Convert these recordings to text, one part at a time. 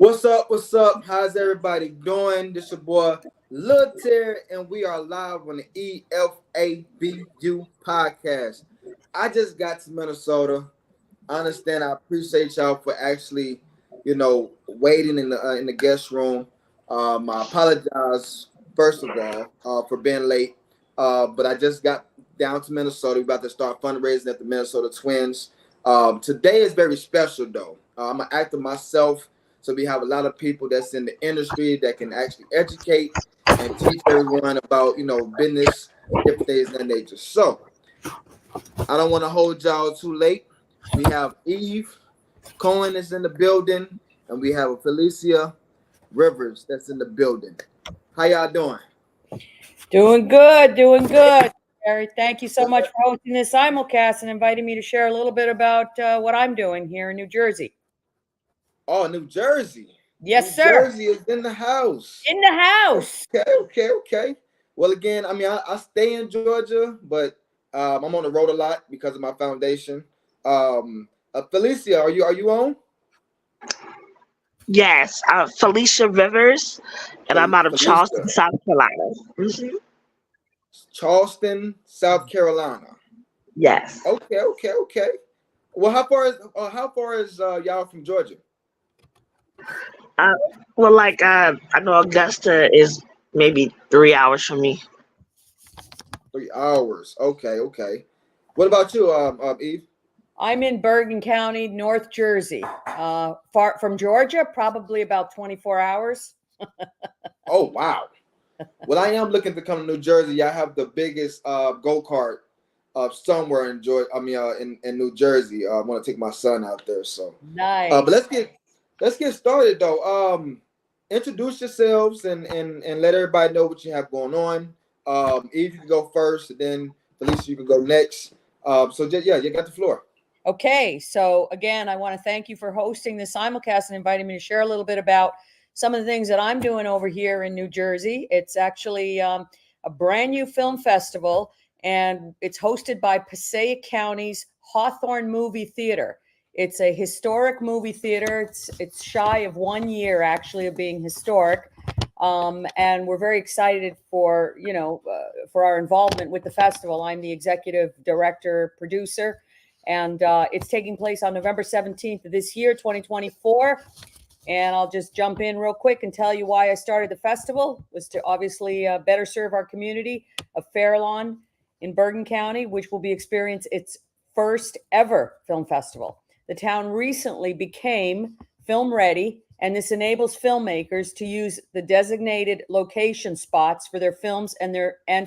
What's up? What's up? How's everybody doing? This your boy Lil T3rry, and we are live on the EFABU podcast. I just got to Minnesota. I understand. I appreciate y'all for actually, waiting in the guest room. I apologize first of all for being late. But I just got down to Minnesota. We're about to start fundraising at the Minnesota Twins. Today is very special though. I'm an actor myself. So we have a lot of people that's in the industry that can actually educate and teach everyone about, business, different things of that nature. So I don't want to hold y'all too late. We have Eve, Cohen is in the building, and we have a Felicia Rivers that's in the building. How y'all doing? Doing good, doing good. Gary, thank you so much for hosting this simulcast and inviting me to share a little bit about what I'm doing here in New Jersey. Oh, New Jersey. Yes, New sir. Jersey is in the house. In the house. Okay. Well, again, I stay in Georgia, but I'm on the road a lot because of my foundation. Felicia, are you on? Yes, Felicia Rivers, and I'm out of Felicia. Charleston, South Carolina. Mm-hmm. Charleston, South Carolina. Yes. Okay. Well, how far is y'all from Georgia? I know Augusta is maybe 3 hours from me. 3 hours. Okay. What about you, Eve? I'm in Bergen County, North Jersey. Far from Georgia, probably about 24 hours. Oh, wow. Well, I am looking to come to New Jersey. I have the biggest go-kart somewhere in Georgia. In New Jersey. I want to take my son out there. So nice. But let's get started though. Introduce yourselves and let everybody know what you have going on. Eve, you can go first, and then Felicia, you can go next. You got the floor. Okay, so again, I want to thank you for hosting this simulcast and inviting me to share a little bit about some of the things that I'm doing over here in New Jersey. It's actually a brand new film festival, and it's hosted by Passaic County's Hawthorne Movie Theater. It's a historic movie theater. It's shy of 1 year actually of being historic, and we're very excited for our involvement with the festival. I'm the executive director, producer. And it's taking place on November 17th of this year, 2024. And I'll just jump in real quick and tell you why I started the festival. It was to obviously better serve our community of Fair Lawn in Bergen County, which will be experience its first ever film festival. The town recently became film ready, and this enables filmmakers to use the designated location spots for their films and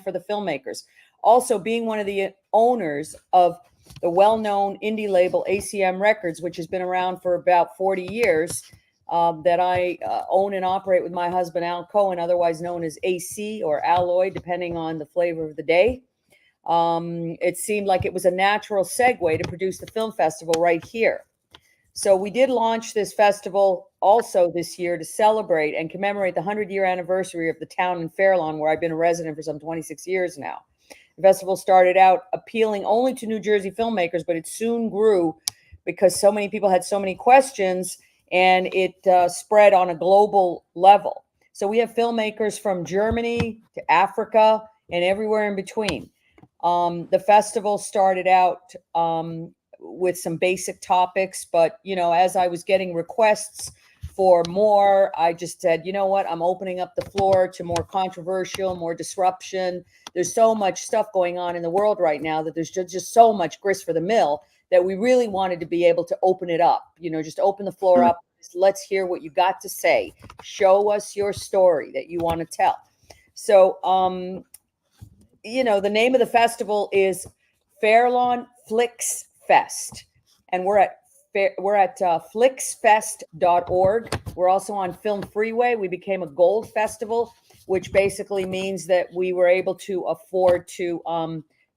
for the filmmakers. Also, being one of the owners of the well-known indie label ACM Records, which has been around for about 40 years, that I own and operate with my husband, Al Cohen, otherwise known as AC or Alloy, depending on the flavor of the day. It seemed like it was a natural segue to produce the film festival right here. So we did launch this festival also this year to celebrate and commemorate the 100-year anniversary of the town in Fair Lawn, where I've been a resident for some 26 years now. The festival started out appealing only to New Jersey filmmakers, but it soon grew because so many people had so many questions, and it spread on a global level. So we have filmmakers from Germany to Africa and everywhere in between. The festival started out with some basic topics, but, as I was getting requests for more, I just said, you know what, I'm opening up the floor to more controversial, more disruption. There's so much stuff going on in the world right now that there's just so much grist for the mill that we really wanted to be able to open it up, just open the floor up. Let's hear what you got to say. Show us your story that you want to tell. So, the name of the festival is Fair Lawn fliXfest, and we're at fliXfest.org. We're also on Film Freeway. We became a gold festival, which basically means that we were able to afford to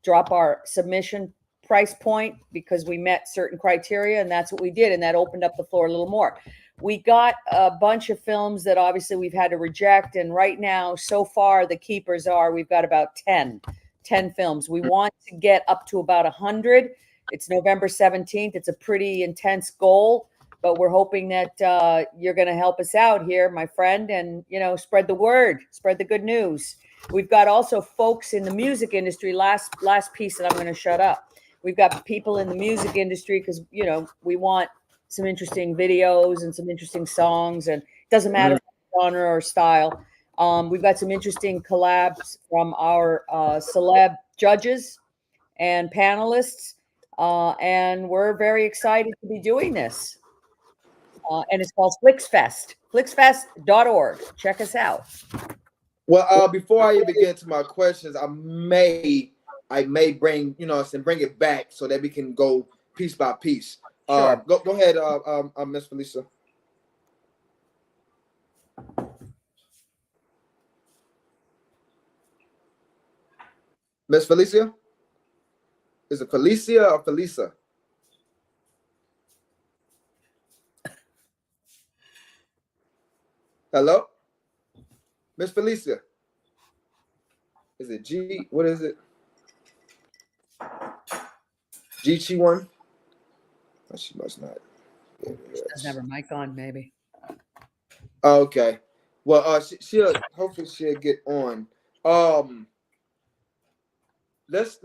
drop our submission price point because we met certain criteria, and that's what we did, and that opened up the floor a little more. We got a bunch of films that obviously we've had to reject, and right now, so far, the keepers are we've got about 10 films. We want to get up to about 100. It's November 17th. It's a pretty intense goal. but we're hoping that you're going to help us out here, my friend, and, you know, spread the word, spread the good news. We've got also folks in the music industry. Last piece that I'm going to shut up. We've got people in the music industry because, you know, we want some interesting videos and some interesting songs, and it doesn't matter genre or style. We've got some interesting collabs from our celeb judges and panelists, and we're very excited to be doing this. And it's called fliXfest, fliXfest.org. Check us out. Well, before I even get into my questions, I may bring, you know, and bring it back so that we can go piece by piece. Sure. Go ahead, Miss Felicia. Miss Felicia? Is it Felicia or Felicia? Hello? Miss Felicia? Is it G? What is it? Geechee one? Oh, she must not. She doesn't have her mic on, maybe. Oh, okay. Well, she'll hopefully she'll get on. Let's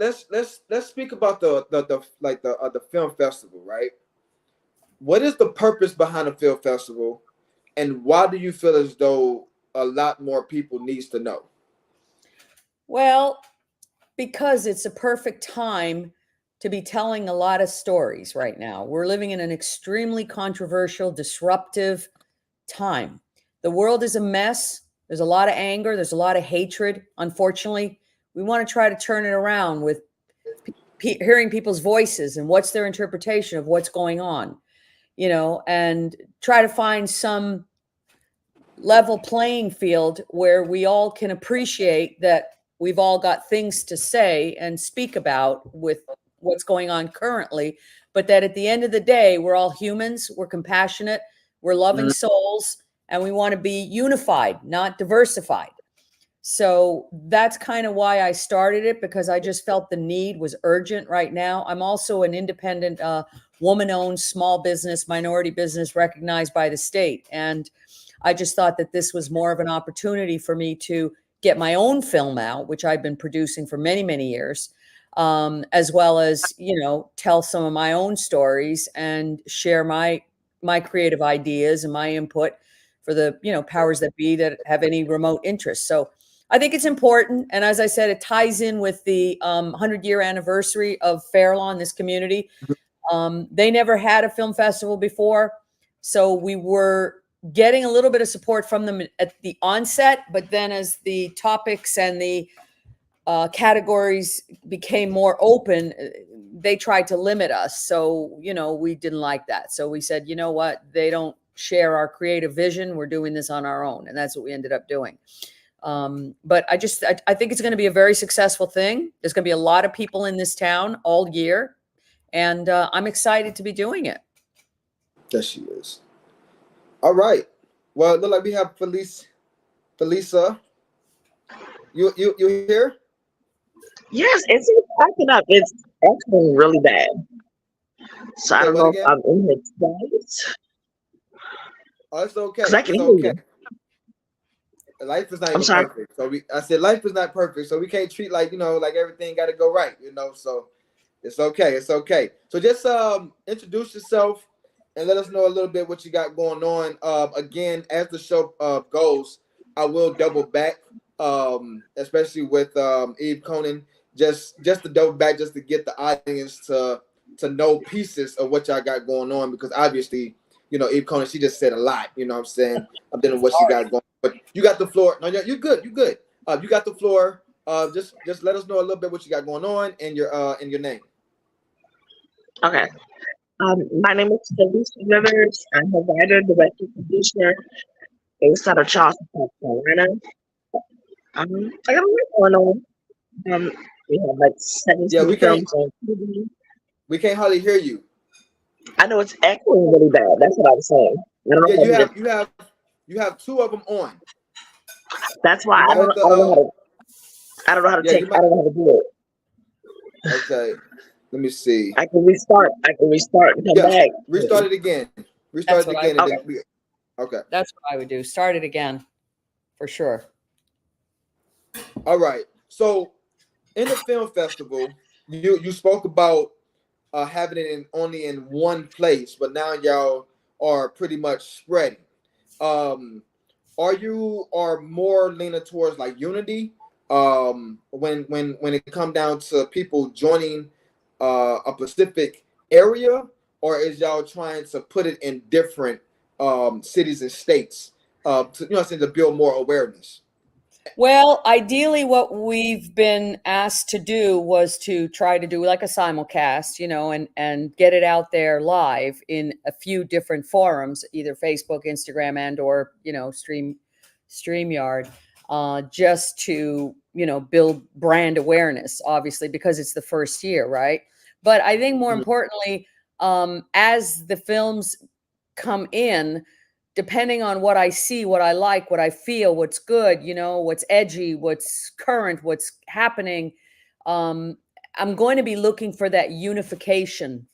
speak about the film festival, right? What is the purpose behind the film festival, and why do you feel as though a lot more people needs to know? Well, because it's a perfect time to be telling a lot of stories right now. We're living in an extremely controversial, disruptive time. The world is a mess. There's a lot of anger. There's a lot of hatred. Unfortunately, we want to try to turn it around with hearing people's voices and what's their interpretation of what's going on, you know, and try to find some level playing field where we all can appreciate that we've all got things to say and speak about with what's going on currently, but that at the end of the day, we're all humans, we're compassionate, we're loving souls, and we want to be unified, not diversified. So that's kind of why I started it, because I just felt the need was urgent right now. I'm also an independent woman-owned small business, minority business recognized by the state. And I just thought that this was more of an opportunity for me to get my own film out, which I've been producing for many, many years, as well as, you know, tell some of my own stories and share my creative ideas and my input for the, you know, powers that be that have any remote interest. So I think it's important. And as I said, it ties in with the 100-year anniversary of Fair Law in this community. They never had a film festival before. So we were getting a little bit of support from them at the onset, but then as the topics and the categories became more open, they tried to limit us. So, you know, we didn't like that. So we said, you know what, they don't share our creative vision. We're doing this on our own. And that's what we ended up doing. But I think it's going to be a very successful thing. There's going to be a lot of people in this town all year. And I'm excited to be doing it. Yes, she is. All right. Well, it looks like we have Felicia. You here? Yes, it's acting up. It's actually really bad. So I don't know if I'm in here twice. Oh, it's okay. Because I can it's hear okay. you. Life is not even perfect. So I said life is not perfect. So we can't treat like, you know, like everything got to go right, you know. So it's okay. It's okay. So just introduce yourself and let us know a little bit what you got going on. Again, as the show goes, I will double back, especially with Eve Cohen, just to double back, just to get the audience to know pieces of what y'all got going on, because obviously, you know, Eve Cohen, she just said a lot. You know what I'm saying? I'm dealing with what she got going on. But you got the floor. No, you're good. You're good. You got the floor. Just let us know a little bit what you got going on and your name. Okay. My name is Felicia Rivers. I'm a writer, director, producer based out of Charleston, South Carolina. I got a lot going on. We have like 17 films on TV. We can't hardly hear you. I know it's echoing really bad. That's what I was saying. You have two of them on. That's why I don't know how to do it. Okay. Let me see. I can restart and come back. Restart it again. We That's started what I again. would And do. then okay. That's what I would do. Start it again, for sure. All right. So in the film festival, you spoke about having it only in one place, but now y'all are pretty much spreading. Um, are more leaning towards like unity? When it come down to people joining a specific area, or is y'all trying to put it in different cities and states to to build more awareness? Well, ideally, what we've been asked to do was to try to do like a simulcast, and get it out there live in a few different forums, either Facebook, Instagram, and or StreamYard, just to build brand awareness. Obviously, because it's the first year, right? But I think more importantly, as the films come in, depending on what I see, what I like, what I feel, what's good, what's edgy, what's current, what's happening. I'm going to be looking for that unification,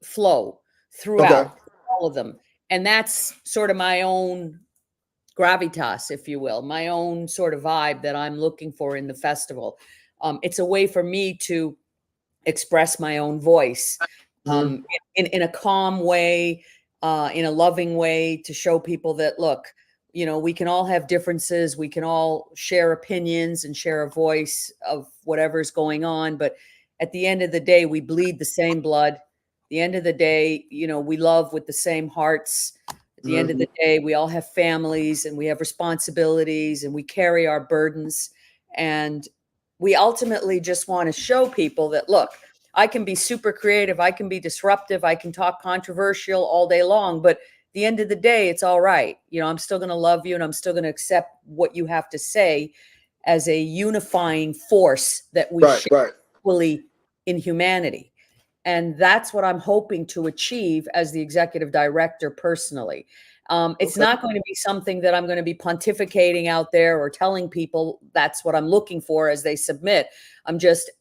flow Okay. throughout all of them. And that's sort of my own gravitas, if you will, my own sort of vibe that I'm looking for in the festival. It's a way for me to express my own voice, Mhm. in a calm way, in a loving way, to show people that, look, we can all have differences. We can all share opinions and share a voice of whatever's going on. But at the end of the day, we bleed the same blood. At the end of the day, we love with the same hearts. At the end of Mhm. the day, we all have families and we have responsibilities and we carry our burdens. And we ultimately just want to show people that, look, I can be super creative, I can be disruptive, I can talk controversial all day long, but at the end of the day, it's all right. I'm still going to love you and I'm still going to accept what you have to say as a unifying force that we Right. share Right. equally in humanity. And that's what I'm hoping to achieve as the executive director personally. It's Okay. not going to be something that I'm going to be pontificating out there or telling people that's what I'm looking for as they submit. I'm just,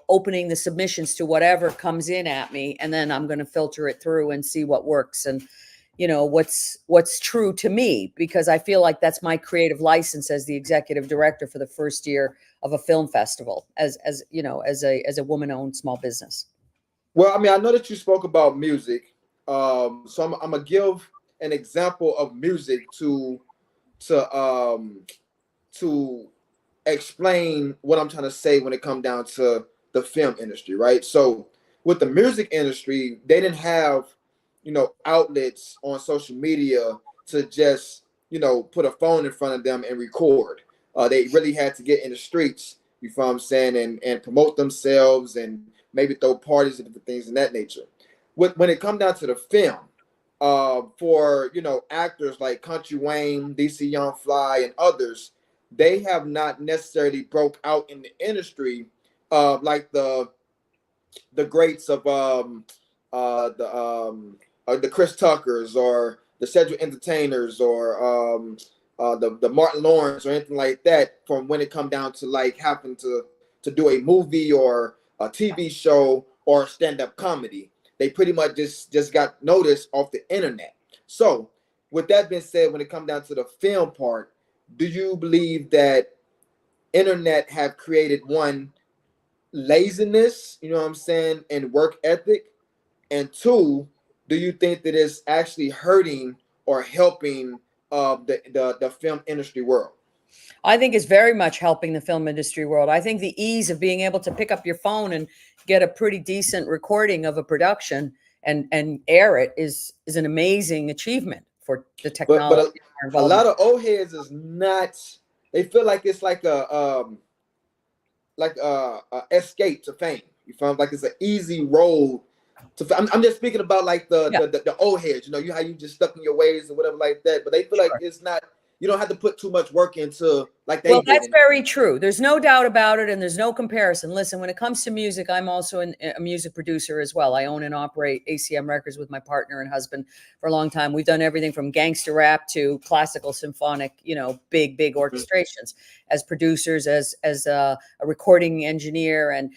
opening the submissions to whatever comes in at me, and then I'm going to filter it through and see what works and, what's true to me, because I feel like that's my creative license as the executive director for the first year of a film festival, as a woman-owned small business. Well, I mean, I know that you spoke about music, so I'm gonna give an example of music to to explain what I'm trying to say when it comes down to the film industry, right? So with the music industry, they didn't have, outlets on social media to just, put a phone in front of them and record. They really had to get in the streets, you feel what I'm saying, and promote themselves and maybe throw parties and different things in that nature. When it comes down to the film, for actors like Country Wayne, DC Young Fly, and others, they have not necessarily broke out in the industry like the greats of the Chris Tuckers or the Cedric Entertainers or the Martin Lawrence or anything like that. From when it come down to like having to do a movie or a TV show or stand up comedy, they pretty much just got noticed off the internet. So, with that being said, when it comes down to the film part, do you believe that internet have created one laziness, you know what I'm saying, and work ethic, and two, do you think that it's actually hurting or helping the film industry world? I think is very much helping the film industry world. I think the ease of being able to pick up your phone and get a pretty decent recording of a production and air it is an amazing achievement for the But technology a involvement. lot of old heads is not. They feel like it's like a escape to fame. You feel like it's an easy road to. I'm just speaking about like Yeah, the old heads. How you just stuck in your ways or whatever like that. But they feel like sure. it's not. You don't have to put too much work into like they Well, did. that's very true. There's no doubt about it, and there's no comparison. Listen, when it comes to music, I'm also a music producer as well. I own and operate ACM Records with my partner and husband for a long time. We've done everything from gangster rap to classical symphonic, big orchestrations as producers, as a recording engineer, and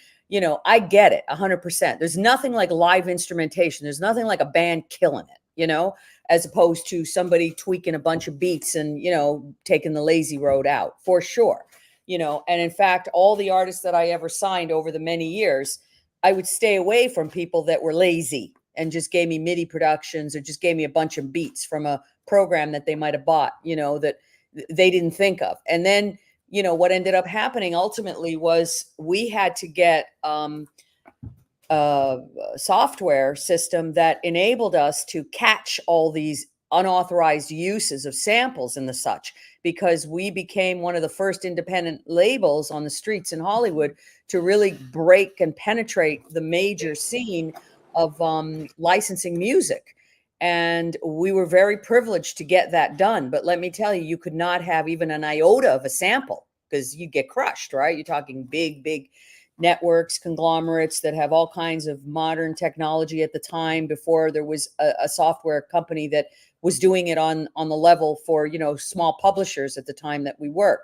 I get it 100%. There's nothing like live instrumentation. There's nothing like a band killing it. you know, as opposed to somebody tweaking a bunch of beats and, you know, taking the lazy road out, for sure. You know, and in fact, all the artists that I ever signed over the many years, I would stay away from people that were lazy and just gave me MIDI productions or just gave me a bunch of beats from a program that they might have bought, you know, that they didn't think of. And then, you know, what ended up happening ultimately was we had to get a software system that enabled us to catch all these unauthorized uses of samples and the such, because we became one of the first independent labels on the streets in Hollywood to really break and penetrate the major scene of licensing music. And we were very privileged to get that done. But let me tell you, you could not have even an iota of a sample because you get crushed, right? You're talking big networks, conglomerates that have all kinds of modern technology at the time, before there was a software company that was doing it on the level for, you know, small publishers at the time that we were.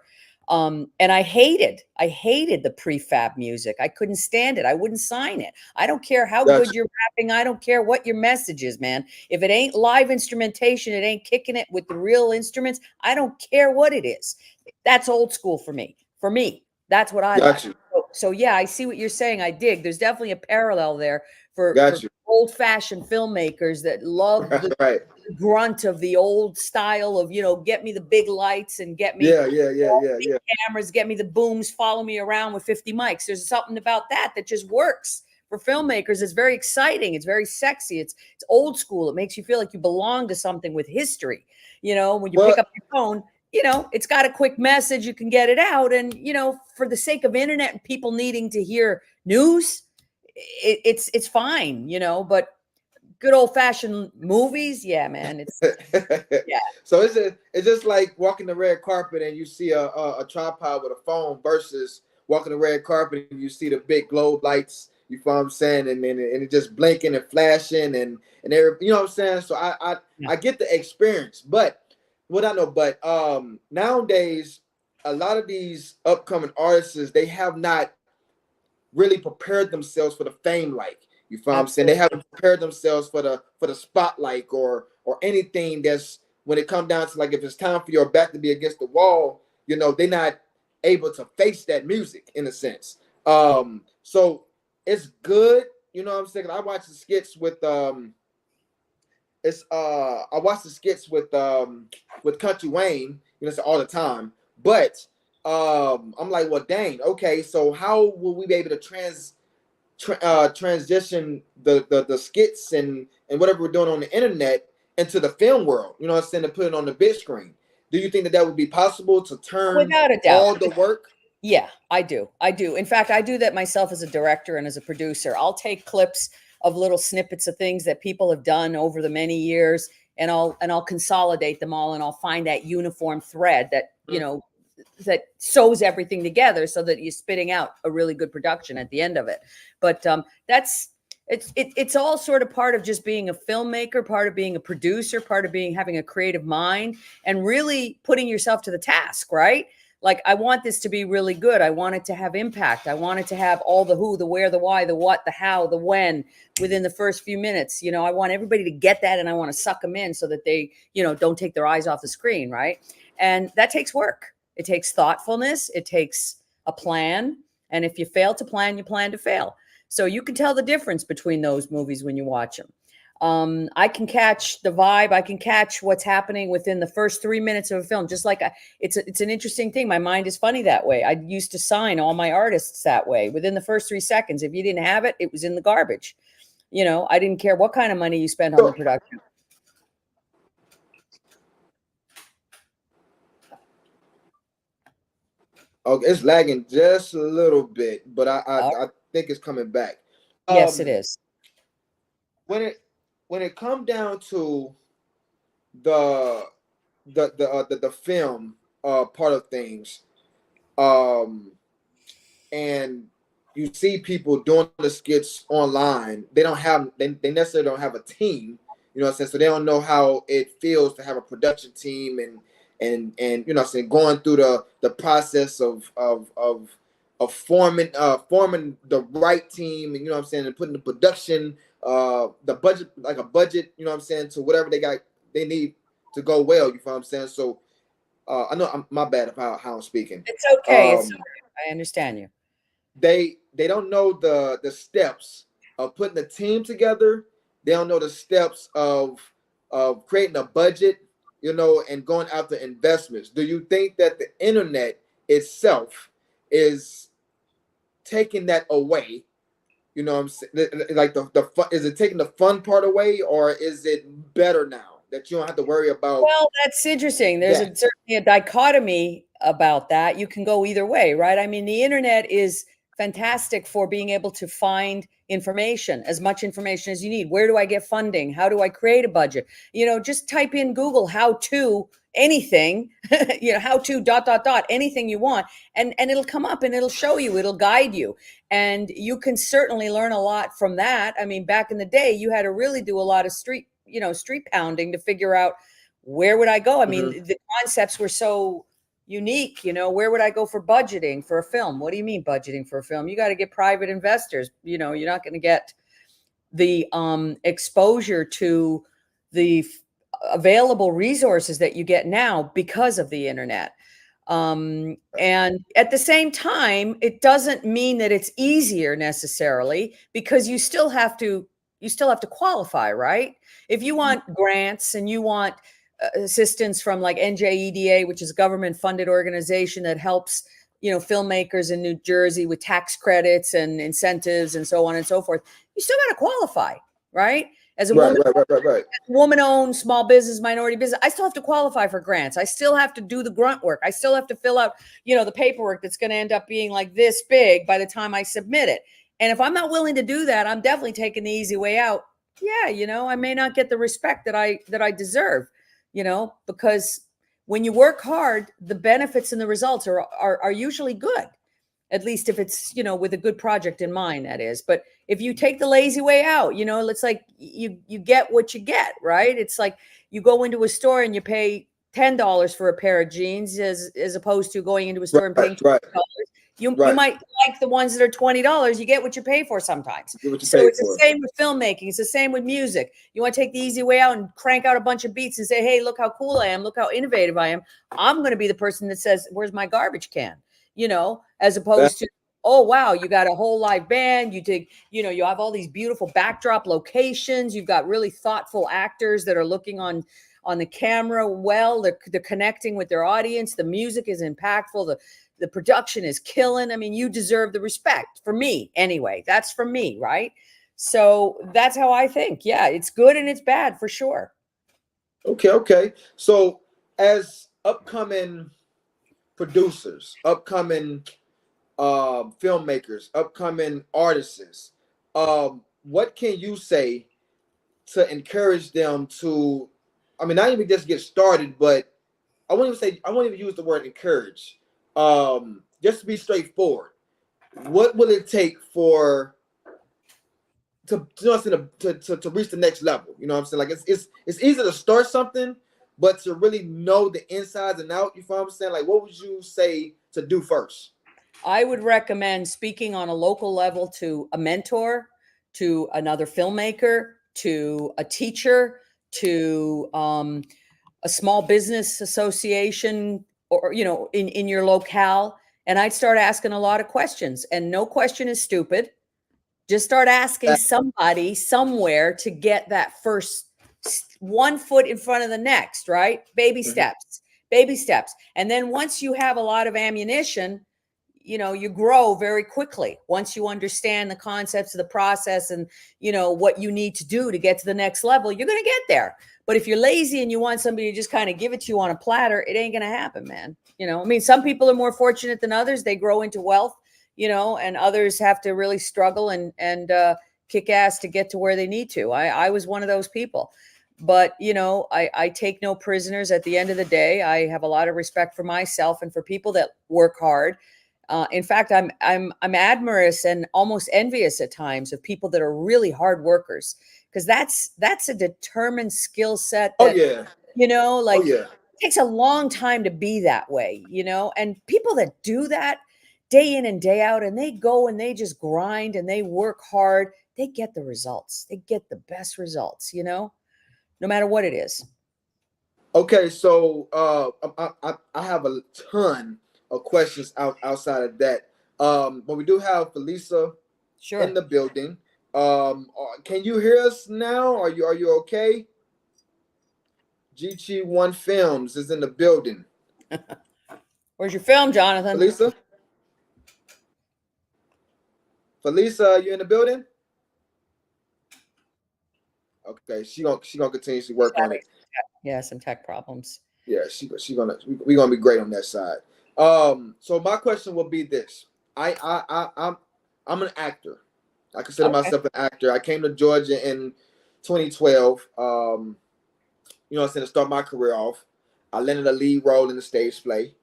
And I hated the prefab music. I couldn't stand it. I wouldn't sign it. I don't care how good you're rapping. I don't care what your message is, man. If it ain't live instrumentation, it ain't kicking it with the real instruments. I don't care what it is. That's old school for me. That's what I like. So yeah, I see what you're saying. I dig. There's definitely a parallel there for old-fashioned filmmakers that love the grunt of the old style of, you know, get me the big lights and get me big cameras, get me the booms, follow me around with 50 mics. There's something about that just works for filmmakers. It's very exciting. It's very sexy. It's old school. It makes you feel like you belong to something with history. You know, when you pick up your phone, you know, it's got a quick message, you can get it out. And, you know, for the sake of internet and people needing to hear news, it's fine, you know, but good old fashioned movies. Yeah, man. It's So it's just like walking the red carpet and you see a tripod with a phone versus walking the red carpet and you see the big globe lights, you know what I'm saying? And it just blinking and flashing and you know what I'm saying? So I get the experience, but nowadays, a lot of these upcoming artists, they have not really prepared themselves for the fame, like, you feel what I'm saying? They haven't prepared themselves for the spotlight or anything that's, when it comes down to, like, if it's time for your back to be against the wall, you know, they're not able to face that music in a sense. So it's good, you know what I'm saying? I watch the skits with I watch the skits with Country Wayne, you know, all the time. But I'm like, well, dang, okay. So how will we be able to transition the skits and whatever we're doing on the internet into the film world? You know what I'm saying? To put it on the big screen. Do you think that would be possible to turn without a doubt all the work? Yeah, I do. In fact, I do that myself as a director and as a producer. I'll take clips of little snippets of things that people have done over the many years, and I'll consolidate them all, and I'll find that uniform thread that, you know, that sews everything together so that you're spitting out a really good production at the end of it. But it's all sort of part of just being a filmmaker, part of being a producer, part of having a creative mind, and really putting yourself to the task, right? Like, I want this to be really good. I want it to have impact. I want it to have all the who, the where, the why, the what, the how, the when within the first few minutes. You know, I want everybody to get that, and I want to suck them in so that they, you know, don't take their eyes off the screen, right? And that takes work. It takes thoughtfulness. It takes a plan. And if you fail to plan, you plan to fail. So you can tell the difference between those movies when you watch them. I can catch the vibe. I can catch what's happening within the first 3 minutes of a film. Just like it's an interesting thing. My mind is funny that way. I used to sign all my artists that way. Within the first 3 seconds, if you didn't have it, it was in the garbage. You know, I didn't care what kind of money you spent on the production. Okay, it's lagging just a little bit, but I think it's coming back. Yes, it is. When it comes down to the film part of things, and you see people doing the skits online, they necessarily don't have a team, you know what I'm saying? So they don't know how it feels to have a production team and you know what I'm saying, going through the process of forming the right team, and you know what I'm saying, and putting the production, the budget, like a budget, you know what I'm saying, to whatever they need to go well. You know what I'm saying? So I know my bad about how I'm speaking. It's okay. I understand you. They don't know the steps of putting a team together. They don't know the steps of creating a budget, you know, and going after investments. Do you think that the internet itself is taking that away? You know what I'm saying? Like the fun, is it taking the fun part away, or is it better now that you don't have to worry about? Well, that's interesting. There's certainly a dichotomy about that. You can go either way, right? I mean, the internet is fantastic for being able to find information, as much information as you need. Where do I get funding? How do I create a budget? You know, just type in Google how to anything, you know, how to ... anything you want, and it'll come up and it'll show you, it'll guide you. And you can certainly learn a lot from that. I mean, back in the day, you had to really do a lot of street pounding to figure out where would I go. I mean, the concepts were so unique. You know, where would I go for budgeting for a film? What do you mean budgeting for a film? You got to get private investors. You know, you're not going to get the exposure to the available resources that you get now because of the internet. And at the same time, it doesn't mean that it's easier necessarily, because you still have to qualify, right? If you want grants and you want assistance from like NJEDA, which is a government funded organization that helps, you know, filmmakers in New Jersey with tax credits and incentives and so on and so forth, you still got to qualify, right? As a woman-owned small business, minority business, I still have to qualify for grants. I still have to do the grunt work. I still have to fill out, you know, the paperwork that's going to end up being like this big by the time I submit it. And if I'm not willing to do that, I'm definitely taking the easy way out. Yeah, you know, I may not get the respect that I deserve, you know, because when you work hard, the benefits and the results are usually good. At least if it's, you know, with a good project in mind, that is. But if you take the lazy way out, you know, it's like you get what you get, right? It's like you go into a store and you pay $10 for a pair of jeans as opposed to going into a store and paying $20. You might like the ones that are $20. You get what you pay for sometimes. So it's the same with filmmaking. It's the same with music. You want to take the easy way out and crank out a bunch of beats and say, hey, look how cool I am. Look how innovative I am. I'm going to be the person that says, where's my garbage can? You know, as opposed to, oh, wow, you got a whole live band. You take, you know, you have all these beautiful backdrop locations. You've got really thoughtful actors that are looking on the camera. Well, they're connecting with their audience. The music is impactful. The production is killing. I mean, you deserve the respect. For me, anyway. That's for me, right? So that's how I think. Yeah, it's good and it's bad for sure. Okay. So as upcoming producers, upcoming filmmakers, upcoming artists, what can you say to encourage them to, I mean, not even just get started, but I won't even use the word encourage. Just to be straightforward, what will it take to reach the next level? You know what I'm saying? Like it's easy to start something, but to really know the insides and out, you know what I'm saying? Like, what would you say to do first? I would recommend speaking on a local level to a mentor, to another filmmaker, to a teacher, to a small business association, or, you know, in your locale. And I'd start asking a lot of questions, and no question is stupid. Just start asking somebody somewhere to get that first one foot in front of the next, right? Baby steps. And then once you have a lot of ammunition, you know, you grow very quickly. Once you understand the concepts of the process and, you know, what you need to do to get to the next level, you're going to get there. But if you're lazy and you want somebody to just kind of give it to you on a platter, it ain't going to happen, man. You know, I mean, some people are more fortunate than others. They grow into wealth, you know, and others have to really struggle and kick ass to get to where they need to. I was one of those people. But, you know, I take no prisoners. At the end of the day, I have a lot of respect for myself and for people that work hard. In fact, I'm admirous and almost envious at times of people that are really hard workers, because that's a determined skill set. You know, like it takes a long time to be that way, you know, and people that do that, day in and day out, and they go and they just grind and they work hard, they get the results. They get the best results, you know, no matter what it is. Okay, so I have a ton of questions outside of that. But we do have Felicia in the building. Can you hear us now? Are you okay? Geechee One Films is in the building. Where's your film, Jonathan? Felicia, you in the building? Okay, she gonna continuously work on it. Yeah, some tech problems. Yeah, we're gonna be great on that side. So my question will be this: I'm an actor. I consider myself an actor. I came to Georgia in 2012. You know, to start my career off. I landed a lead role in the stage play,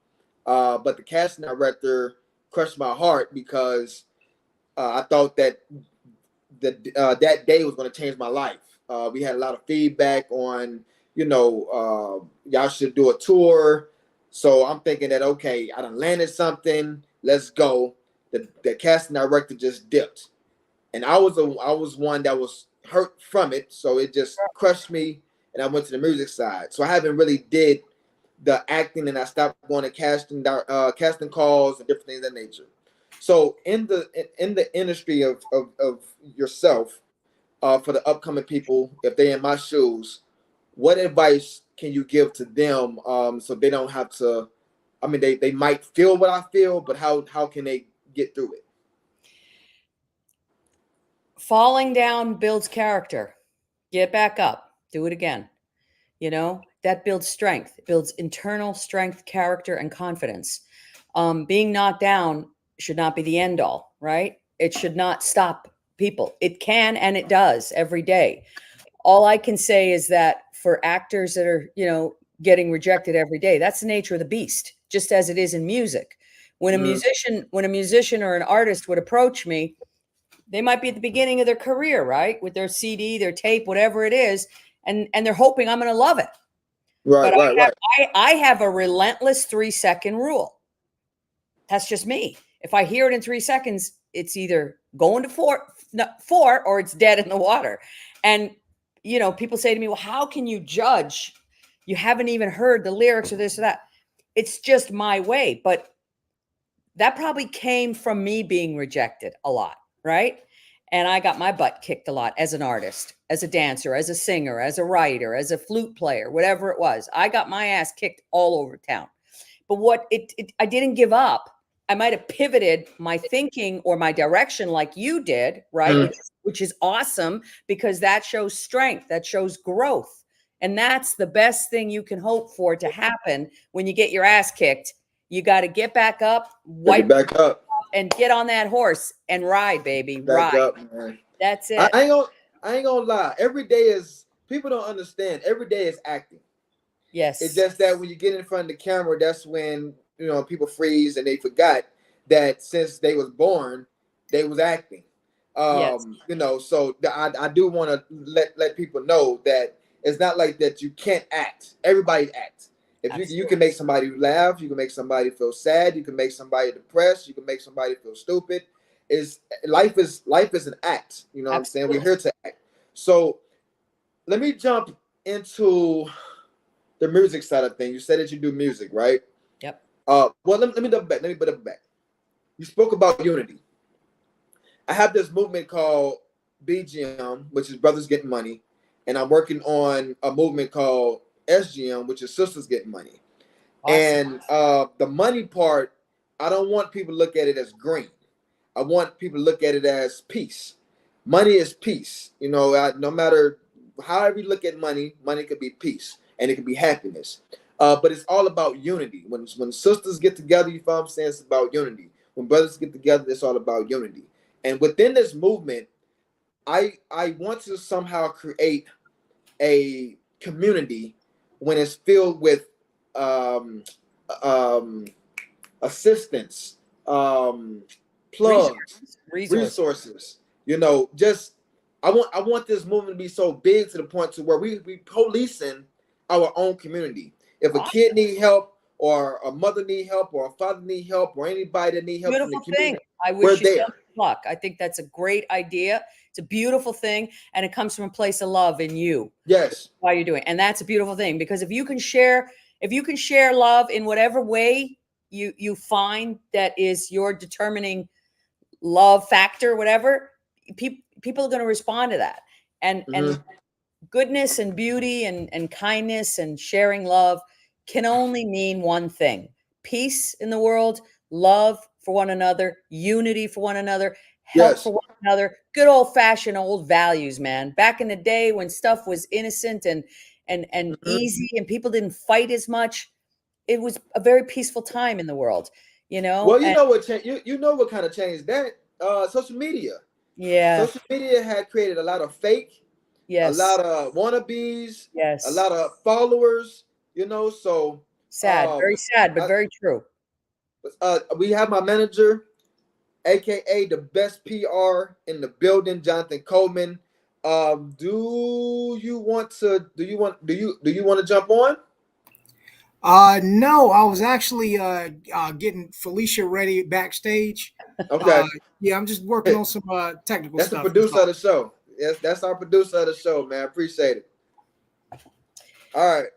but the casting director crushed my heart because I thought that that day was going to change my life. We had a lot of feedback on, you know, y'all should do a tour. So I'm thinking that, okay, I done landed something. Let's go. The casting director just dipped. And I was one that was hurt from it. So it just crushed me. And I went to the music side. So I haven't really did the acting, and I stopped going to casting calls and different things of that nature. So in the industry of yourself, for the upcoming people, if they're in my shoes, what advice can you give to them so they don't have to? I mean, they might feel what I feel, but how can they get through it? Falling down builds character. Get back up. Do it again. You know, that builds strength. It builds internal strength, character, and confidence. Being knocked down should not be the end all, right? It should not stop people. It can, and it does every day. All I can say is that for actors that are, you know, getting rejected every day, that's the nature of the beast, just as it is in music. When a musician or an artist would approach me, they might be at the beginning of their career, right? With their CD, their tape, whatever it is, and they're hoping I'm going to love it. Right, but I have a relentless 3-second rule. That's just me. If I hear it in 3 seconds, it's either going to four or it's dead in the water. And, you know, people say to me, well, how can you judge? You haven't even heard the lyrics or this or that. It's just my way. But that probably came from me being rejected a lot, right? And I got my butt kicked a lot as an artist, as a dancer, as a singer, as a writer, as a flute player, whatever it was. I got my ass kicked all over town. But I didn't give up. I might have pivoted my thinking or my direction like you did, right? Which is awesome, because that shows strength, that shows growth. And that's the best thing you can hope for to happen when you get your ass kicked. You got to get back up, wipe back up, and get on that horse and ride, baby. Ride. Up, man. That's it. I ain't gonna lie. Every day is, people don't understand. Every day is acting. Yes. It's just that when you get in front of the camera, that's when, you know, people freeze and they forgot that since they was born, they was acting. You know, so I do want to let people know that it's not like that you can't act. Everybody acts. If you can make somebody laugh, you can make somebody feel sad, you can make somebody depressed, you can make somebody feel stupid. Life is an act. You know what I'm saying? We're here to act. So let me jump into the music side of things. You said that you do music, right? Yep. Well, let me double back. Let me put it back. You spoke about unity. I have this movement called BGM, which is Brothers Getting Money, and I'm working on a movement called SGM, which is Sisters Getting Money. Awesome. And the money part, I don't want people to look at it as green. I want people to look at it as peace. Money is peace. You know, no matter however you look at money, money could be peace and it could be happiness. But it's all about unity. When sisters get together, you know what I'm saying? It's about unity. When brothers get together, it's all about unity. And within this movement, I want to somehow create a community when it's filled with assistance, plugs, resources. You know, just I want this movement to be so big to the point to where we policing our own community. If a kid need help or a mother need help, or a father need help, or anybody that need help from the Beautiful thing. community, I we're wish you so there. much luck. I think that's a great idea. It's a beautiful thing, and it comes from a place of love in you. Yes. Why you're doing it. And that's a beautiful thing, because if you can share love in whatever way you find that is your determining love factor, whatever, people are going to respond to that. And goodness and beauty and kindness and sharing love can only mean one thing: peace in the world, love for one another, unity for one another, help Yes. for one another, good old fashioned old values, man. Back in the day when stuff was innocent and easy and people didn't fight as much, it was a very peaceful time in the world, you know? Well, you And know what you know what kind of changed that? Social media. yeah, Social media had created a lot of fake, a yes, lot of wannabes, a yes. lot of followers, you know. So Sad, very sad, but I, very true. we have my manager, aka the best PR in the building, Jonathan Coleman. Do you want to jump on? No, I was actually getting Felicia ready backstage. Uh, Okay. yeah, I'm just working on some technical That's the stuff. That's producer of all. the show. Yes, that's our producer of the show, man. Appreciate it. All right.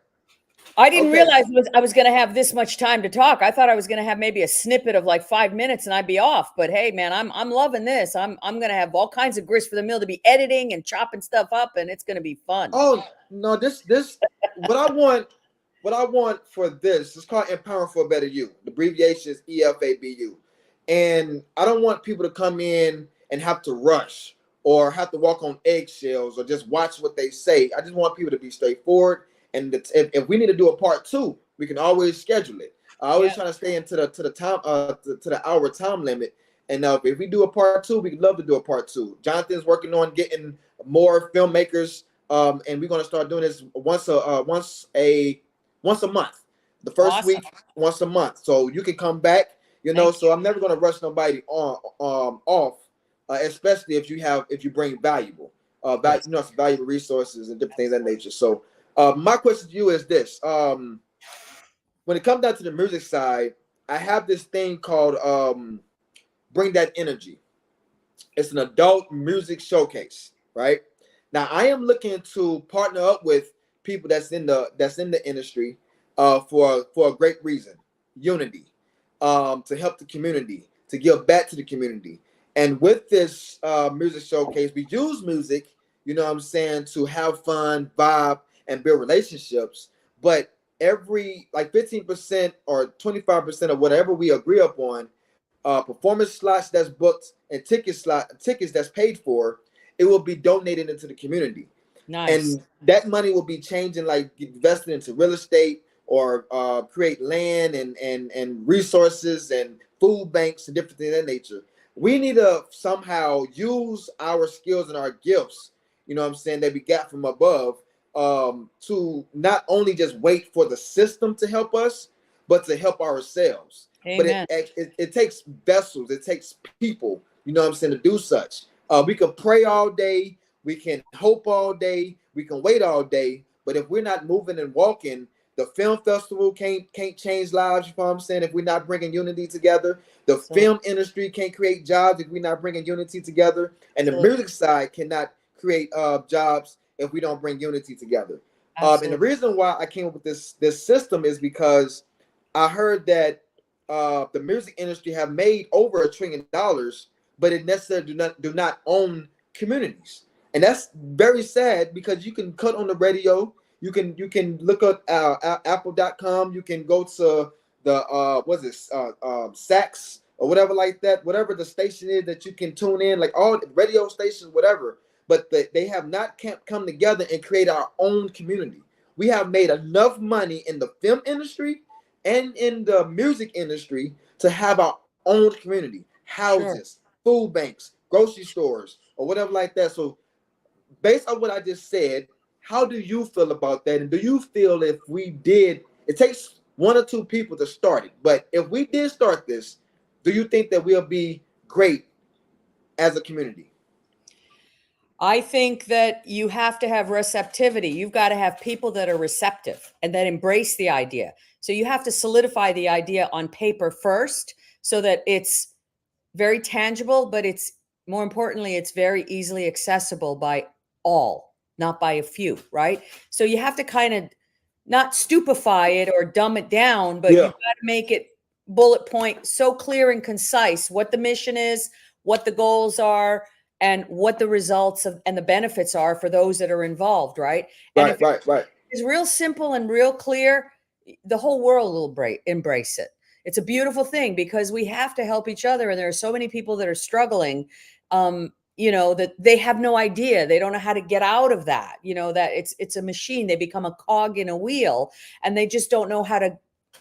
I didn't Okay. realize I was going to have this much time to talk. I thought I was going to have maybe a snippet of like 5 minutes and I'd be off. But hey, man, I'm loving this. I'm going to have all kinds of grist for the mill to be editing and chopping stuff up, and it's going to be fun. Oh no, this what I want for this is called Empower for a Better You. The abbreviation is EFABU. And I don't want people to come in and have to rush or have to walk on eggshells or just watch what they say. I just want people to be straightforward. And if we need to do a part 2, we can always schedule it. I always try to stay into the time to the hour time limit. And if we do a part 2, we'd love to do a part 2. Jonathan's working on getting more filmmakers, and we're going to start doing this once a month. The first Awesome. week, once a month. So you can come back. You know, so I'm never going to rush nobody off, especially if you bring valuable, some valuable resources and different things of that nature. So my question to you is this: when it comes down to the music side, I have this thing called Bring That Energy. It's an adult music showcase, right? Now I am looking to partner up with people that's in the industry for a great reason: unity, to help the community, to give back to the community. And with this music showcase, we use music, you know what I'm saying, to have fun, vibe, and build relationships. But every like 15% or 25% of whatever we agree upon, performance slots that's booked and tickets that's paid for, it will be donated into the community. Nice. And that money will be changing, like invested into real estate or create land and resources and food banks and different things of that nature. We need to somehow use our skills and our gifts, you know what I'm saying, that we got from above, to not only just wait for the system to help us, but to help ourselves. Amen. But it takes vessels, it takes people, you know what I'm saying, to do such. We can pray all day, we can hope all day, we can wait all day, but if we're not moving and walking, the film festival can't change lives. You know what I'm saying? If we're not bringing unity together, the film industry can't create jobs if we're not bringing unity together, and the music side cannot create jobs if we don't bring unity together. And the reason why I came up with this system is because I heard that the music industry have made over $1 trillion, but it necessarily do not own communities, and that's very sad because you can cut on the radio. You can look up Apple.com. You can go to the Sax or whatever like that, whatever the station is that you can tune in, like all radio stations, whatever. But they have not come together and create our own community. We have made enough money in the film industry and in the music industry to have our own community, houses, food banks, grocery stores, or whatever like that. So based on what I just said, how do you feel about that? And do you feel if we did, it takes 1 or 2 people to start it, but if we did start this, do you think that we'll be great as a community? I think that you have to have receptivity. You've got to have people that are receptive and that embrace the idea. So you have to solidify the idea on paper first so that it's very tangible, but it's more importantly, it's very easily accessible by all, not by a few, right? So you have to kind of not stupefy it or dumb it down, but Yeah. you've got to make it bullet point so clear and concise what the mission is, what the goals are, and what the results of and the benefits are for those that are involved, right? And if Right. it's real simple and real clear, the whole world will embrace it. It's a beautiful thing because we have to help each other. And there are so many people that are struggling, that they have no idea. They don't know how to get out of that, that it's a machine. They become a cog in a wheel and they just don't know how to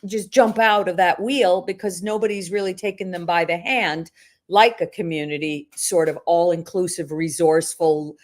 just jump out of that wheel because nobody's really taken them by the hand like a community sort of all-inclusive, resourceful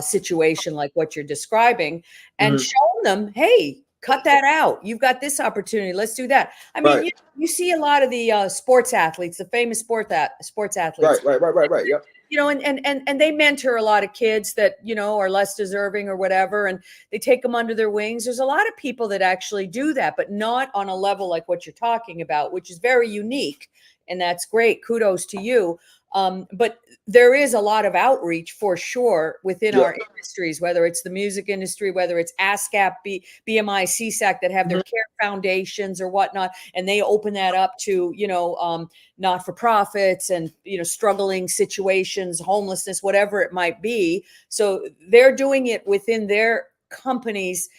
situation like what you're describing, and showing them, hey, cut that out. You've got this opportunity. Let's do that. I mean, you see a lot of the sports athletes, the famous sports athletes. Right. Yep. And they mentor a lot of kids that, are less deserving or whatever, and they take them under their wings. There's a lot of people that actually do that, but not on a level like what you're talking about, which is very unique. And that's great. Kudos to you. But there is a lot of outreach for sure within our industries, whether it's the music industry, whether it's ASCAP, BMI, CSAC that have their care foundations or whatnot. And they open that up to, not-for-profits and, struggling situations, homelessness, whatever it might be. So they're doing it within their companies'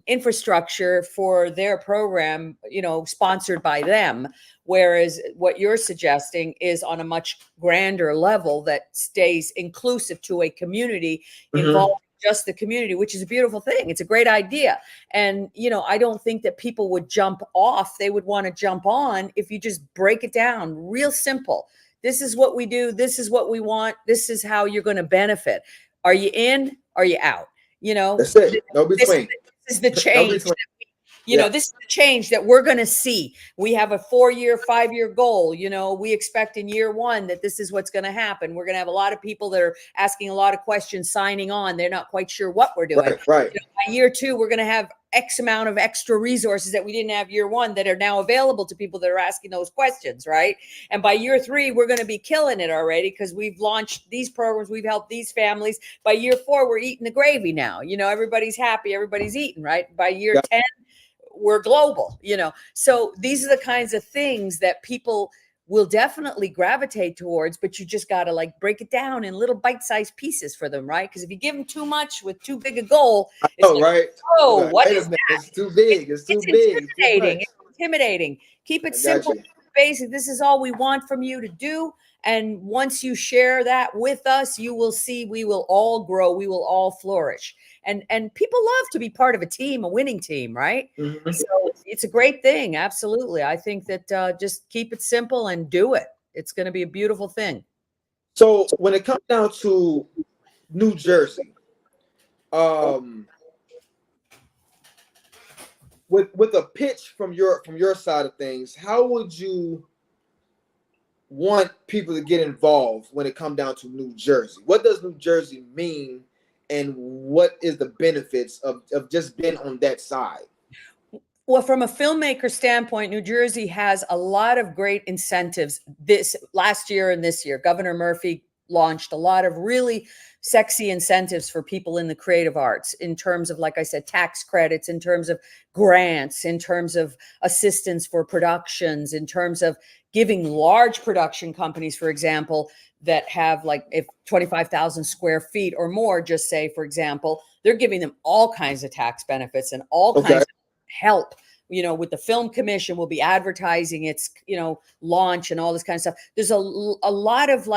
infrastructure for their program, sponsored by them. Whereas what you're suggesting is on a much grander level that stays inclusive to a community, involving just the community, which is a beautiful thing. It's a great idea. And, I don't think that people would jump off. They would want to jump on if you just break it down real simple. This is what we do. This is what we want. This is how you're going to benefit. Are you in? Are you out? That's it. No between. This is the change. This is the change that we're going to see. We have a 4-year, 5-year goal. We expect in year 1 that this is what's going to happen. We're going to have a lot of people that are asking a lot of questions, signing on. They're not quite sure what we're doing. Right. By year 2, we're going to have X amount of extra resources that we didn't have year 1 that are now available to people that are asking those questions, right? And by year 3, we're going to be killing it already because we've launched these programs. We've helped these families. By year 4, we're eating the gravy now. Everybody's happy. Everybody's eating, right? By year 10, we're global, So these are the kinds of things that people will definitely gravitate towards, but you just got to break it down in little bite-sized pieces for them, right? Because if you give them too much with too big a goal, right. Oh, what is that? It's too big. It's too big. Intimidating. It's intimidating. Keep it simple, basic. This is all we want from you to do. And once you share that with us, you will see we will all grow. We will all flourish. And people love to be part of a team, a winning team, right? So it's a great thing. Absolutely. I think that just keep it simple and do it. It's going to be a beautiful thing. So when it comes down to New Jersey, with a pitch from your side of things, how would you want people to get involved when it comes down to New Jersey? What does New Jersey mean, and what is the benefits of just being on that side? Well, from a filmmaker standpoint, New Jersey has a lot of great incentives. This last year and this year, Governor Murphy launched a lot of really sexy incentives for people in the creative arts in terms of, like I said, tax credits, in terms of grants, in terms of assistance for productions, in terms of giving large production companies, for example, that have if 25,000 square feet or more, just say, for example, they're giving them all kinds of tax benefits and all kinds of help. With the film commission, we'll be advertising its, launch and all this kind of stuff. There's a lot of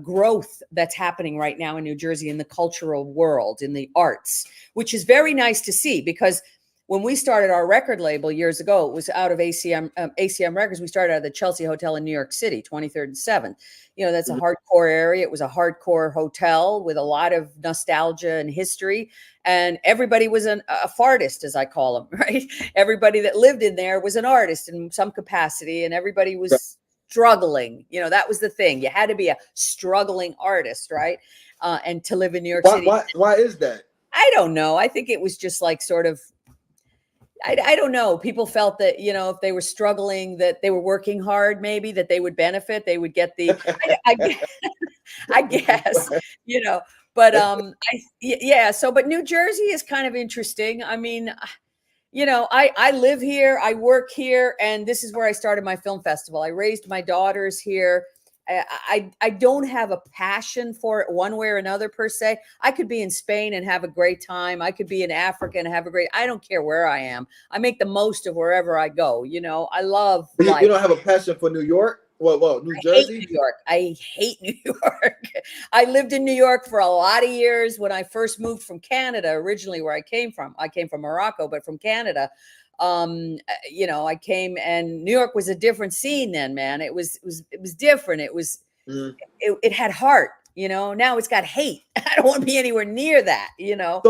growth that's happening right now in New Jersey in the cultural world, in the arts, which is very nice to see, because when we started our record label years ago, it was out of ACM Records. We started out of the Chelsea Hotel in New York City, 23rd and 7th. That's a hardcore area. It was a hardcore hotel with a lot of nostalgia and history. And everybody was a fartist, as I call them, right? Everybody that lived in there was an artist in some capacity, and everybody was struggling. That was the thing. You had to be a struggling artist, right? and to live in New York City. Why is that? I don't know. I think it was just like sort of, I don't know. People felt that, you know, if they were struggling, that they were working hard, maybe that they would benefit. They would get the, I guess, you know, but yeah. So, but New Jersey is kind of interesting. I mean, you know, I live here, I work here, and this is where I started my film festival. I raised my daughters here. I don't have a passion for it one way or another per se. I could be in Spain and have a great time. I could be in Africa and have a great, I don't care where I am. I make the most of wherever I go. You know, I love life. You don't have a passion for New York? Well, New Jersey? I hate New York. I hate New York. I lived in New York for a lot of years when I first moved from Canada, originally where I came from. I came from Morocco, but from Canada. You know, I came, and New York was a different scene then, man. It was different. It was, it had heart, you know. Now it's got hate. I don't want to be anywhere near that, you know.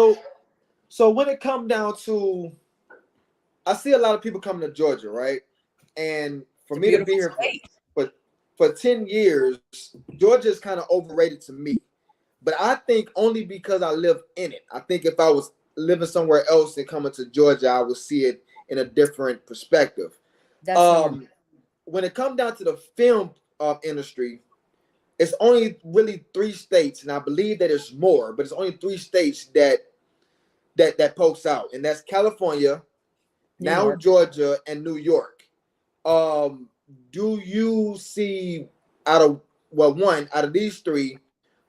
So when it comes down to, I see a lot of people coming to Georgia, right? And for me to be here for 10 years, Georgia is kind of overrated to me. But I think only because I live in it. I think if I was living somewhere else and coming to Georgia, I would see it in a different perspective. When it comes down to the film industry, it's only really 3 states, and I believe that there's more, but it's only 3 states that pokes out, and that's California, now Georgia, and New York. Do you see one out of these 3,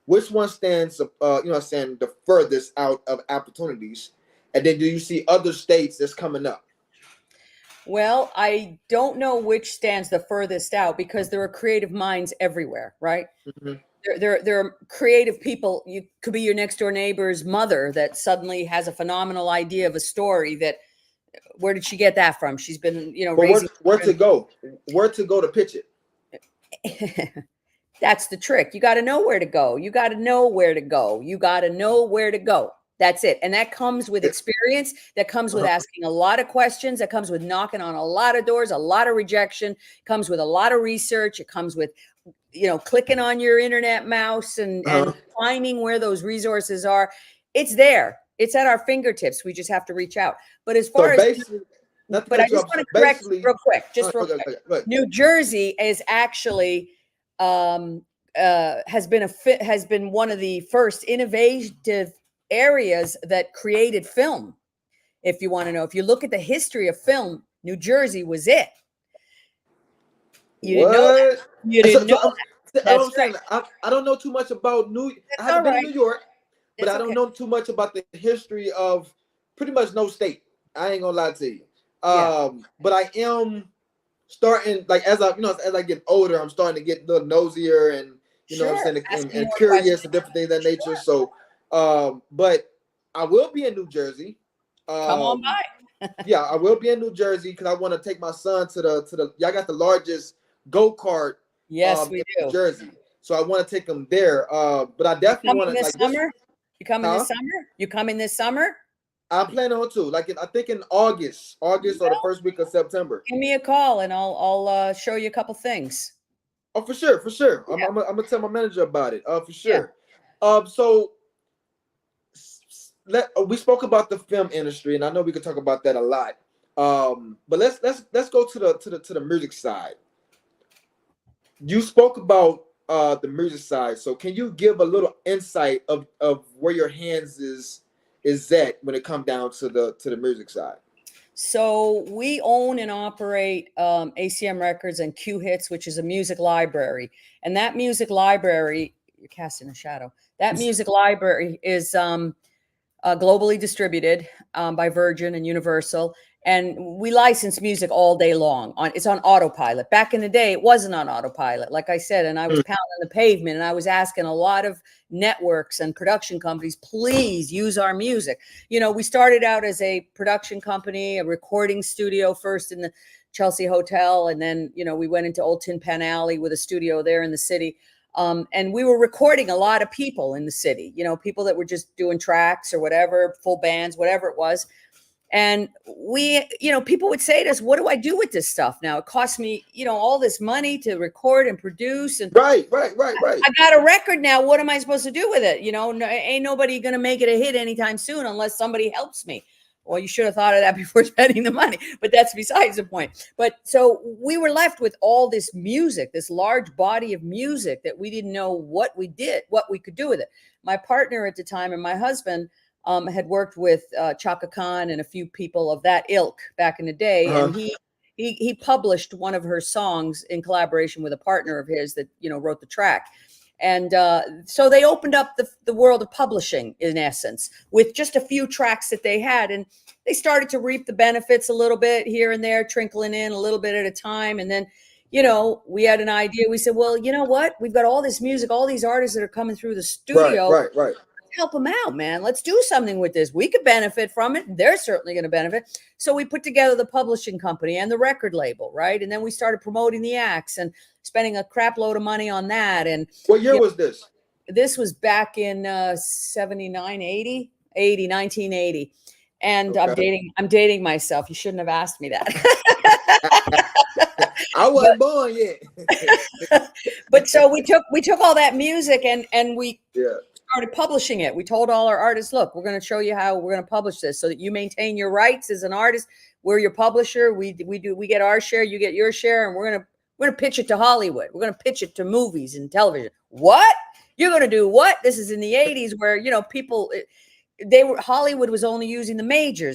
which one stands the furthest out of opportunities? And then do you see other states that's coming up? Well, I don't know which stands the furthest out because there are creative minds everywhere, right? Mm-hmm. There are creative people. You could be your next door neighbor's mother that suddenly has a phenomenal idea of a story that, where did she get that from? She's been, you know, raising. Where to go? Where to go to pitch it? That's the trick. You got to know where to go. You got to know where to go. You got to know where to go. That's it. And that comes with experience. That comes with asking a lot of questions. That comes with knocking on a lot of doors, a lot of rejection. It comes with a lot of research. It comes with, you know, clicking on your internet mouse and finding where those resources are. It's there. It's at our fingertips. We just have to reach out. But as far as, but I just want to correct real quick, quick. New Jersey is actually has been one of the first innovative areas that created film. If you want to know, if you look at the history of film, New Jersey was it. You didn't know that. You didn't know that. That's right. I don't know too much about I haven't been to New York, but I don't know too much about the history of pretty much no state. I ain't gonna lie to you. But I am starting, like, as I get older, I'm starting to get a little nosier and what I'm saying, and curious and different things of that nature. So but I will be in New Jersey. Come on by. Yeah, I will be in New Jersey because I want to take my son to the y'all got the largest go-kart we do. New Jersey. So I want to take him there. But I definitely want to, like, summer. You coming this summer? You coming this summer? I'm planning on to, like, I think in August or the first week of September. Give me a call and I'll show you a couple things. Oh, for sure. Yeah. I'm gonna tell my manager about it. For sure. Yeah. So we spoke about the film industry, and I know we could talk about that a lot. But let's go to the music side. You spoke about the music side, so can you give a little insight of where your hands is at when it comes down to the music side? So we own and operate ACM Records and Q Hits, which is a music library, and that music library, you're casting a shadow. That music library is globally distributed by Virgin and Universal, and we license music all day long. It's on autopilot. Back in the day, it wasn't on autopilot, like I said, and I was pounding the pavement, and I was asking a lot of networks and production companies, please use our music. You know, we started out as a production company, a recording studio first in the Chelsea Hotel, and then, you know, we went into Old Tin Pan Alley with a studio there in the city. And we were recording a lot of people in the city, you know, people that were just doing tracks or whatever, full bands, whatever it was. And we, people would say to us, what do I do with this stuff now? It costs me, all this money to record and produce. And right. I got a record now. What am I supposed to do with it? Ain't nobody going to make it a hit anytime soon unless somebody helps me. Well, you should have thought of that before spending the money, but that's besides the point. But so we were left with all this music, this large body of music that we didn't know what we could do with it. My partner at the time and my husband had worked with Chaka Khan and a few people of that ilk back in the day. And he published one of her songs in collaboration with a partner of his that, wrote the track. And so they opened up the world of publishing, in essence, with just a few tracks that they had. And they started to reap the benefits a little bit here and there, trickling in a little bit at a time. And then, we had an idea. We said, well, you know what? We've got all this music, all these artists that are coming through the studio. Right. Help them out, man. Let's do something with this. We could benefit from it. They're certainly going to benefit. So we put together the publishing company and the record label, right? And then we started promoting the acts and spending a crap load of money on that. And what year was this? This was back in 1980. And okay. I'm dating myself. You shouldn't have asked me that. I wasn't born yet. But so we took all that music and we started publishing it. We told all our artists, look, we're going to show you how we're going to publish this so that you maintain your rights as an artist. We're your publisher. We get our share, you get your share, and we're going to pitch it to Hollywood. We're going to pitch it to movies and television. What? You're going to do what? This is in the 80s where, Hollywood was only using the major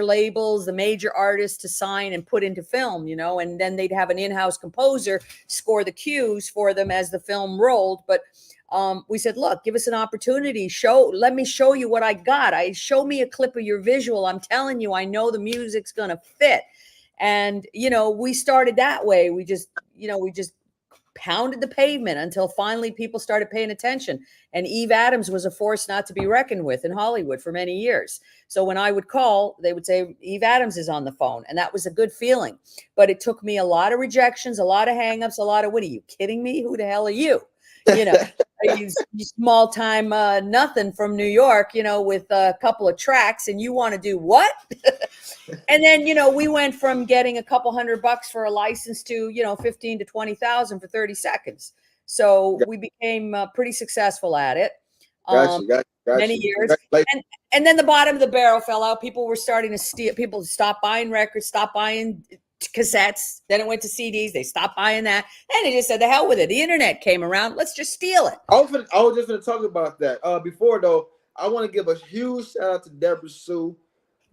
labels, the major artists to sign and put into film, and then they'd have an in-house composer score the cues for them as the film rolled. But we said, look, give us an opportunity. Let me show you what I got. Show me a clip of your visual. I'm telling you, I know the music's going to fit. And, we started that way. We just pounded the pavement until finally people started paying attention. And Eve Adams was a force not to be reckoned with in Hollywood for many years. So when I would call, they would say, Eve Adams is on the phone. And that was a good feeling. But it took me a lot of rejections, a lot of hangups, what are you kidding me? Who the hell are you? You small time nothing from New York, with a couple of tracks, and you want to do what? And then, we went from getting a couple $100 for a license to, 15 to 20,000 for 30 seconds. So we became pretty successful at it. Gotcha. Many years. And then the bottom of the barrel fell out. People were starting to steal. People stopped buying records, stopped buying cassettes. Then it went to CDs. They stopped buying that. And they just said, the hell with it. The internet came around. Let's just steal it. I was just going to talk about that. Before, though, I want to give a huge shout out to Deborah Sue.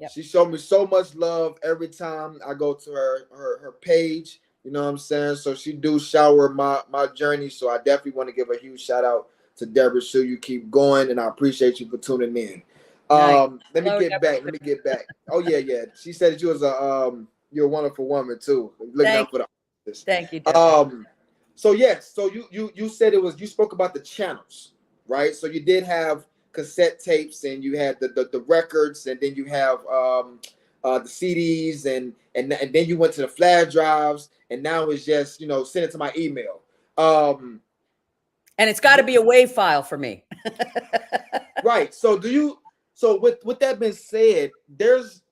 Yep. She showed me so much love every time I go to her page. You know what I'm saying? So she do shower my journey. So I definitely want to give a huge shout out to Deborah Sue. You keep going, and I appreciate you for tuning in. Nice. Let me get back. Oh, yeah. She said that you was you're a wonderful woman too. Looking out for the artists. Thank you, Deborah. So yes, so you said you spoke about the channels, right? So you did have cassette tapes, and you had the records, and then you have the CDs, and then you went to the flash drives, and now it's just send it to my email. And it's got to be a WAV file for me. Right. So with that being said, there's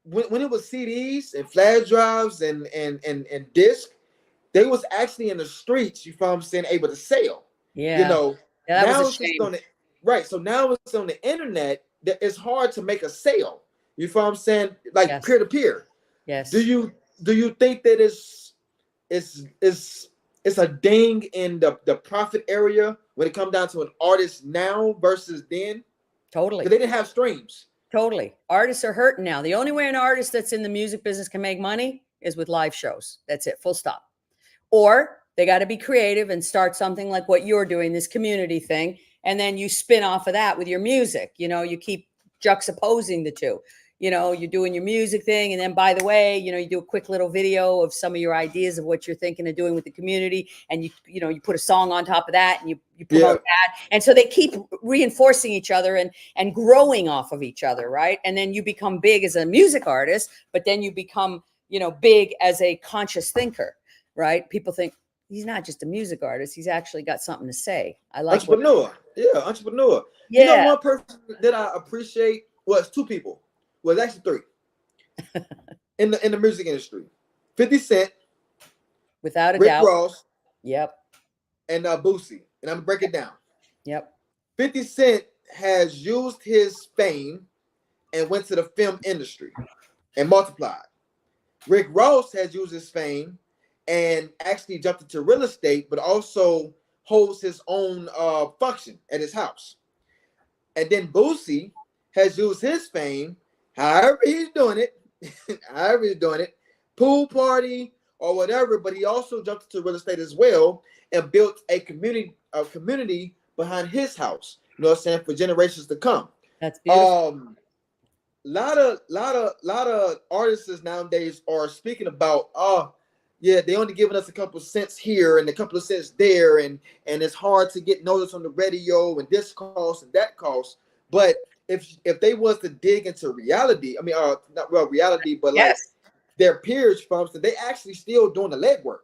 when it was CDs and flash drives and disc, they was actually in the streets, you feel what I'm saying, able to sell. Yeah. Now was it's just on the right. So now it's on the internet that it's hard to make a sale. You feel what I'm saying? Like peer to peer. Yes. Do you think that it's a ding in the profit area when it comes down to an artist now versus then? Totally. Because they didn't have streams. Totally. Artists are hurting now. The only way an artist that's in the music business can make money is with live shows. That's it. Full stop. Or they got to be creative and start something like what you're doing, this community thing. And then you spin off of that with your music. You keep juxtaposing the two. You're doing your music thing. And then, by the way, you do a quick little video of some of your ideas of what you're thinking of doing with the community. And you put a song on top of that, and you promote that. And so they keep reinforcing each other and growing off of each other. Right. And then you become big as a music artist, but then you become, big as a conscious thinker. Right. People think he's not just a music artist. He's actually got something to say. I like entrepreneur. Entrepreneur. Yeah. One person that I appreciate, well, it's two people. Well, it's actually three. in the music industry? 50 Cent, Without a Rick doubt. Ross, Yep. and Boosie. And I'm gonna break it down. Yep. 50 Cent has used his fame and went to the film industry and multiplied. Rick Ross has used his fame and actually jumped into real estate, but also holds his own function at his house. And then Boosie has used his fame, however he's doing it, pool party or whatever, but he also jumped into real estate as well and built a community behind his house. You know what I'm saying? For generations to come. That's beautiful. Lot of artists nowadays are speaking about, yeah, they only giving us a couple cents here and a couple of cents there, and it's hard to get noticed on the radio, and this cost and that cost. But if they was to dig into reality, I mean, not real reality, but like their peers, they actually still doing the legwork.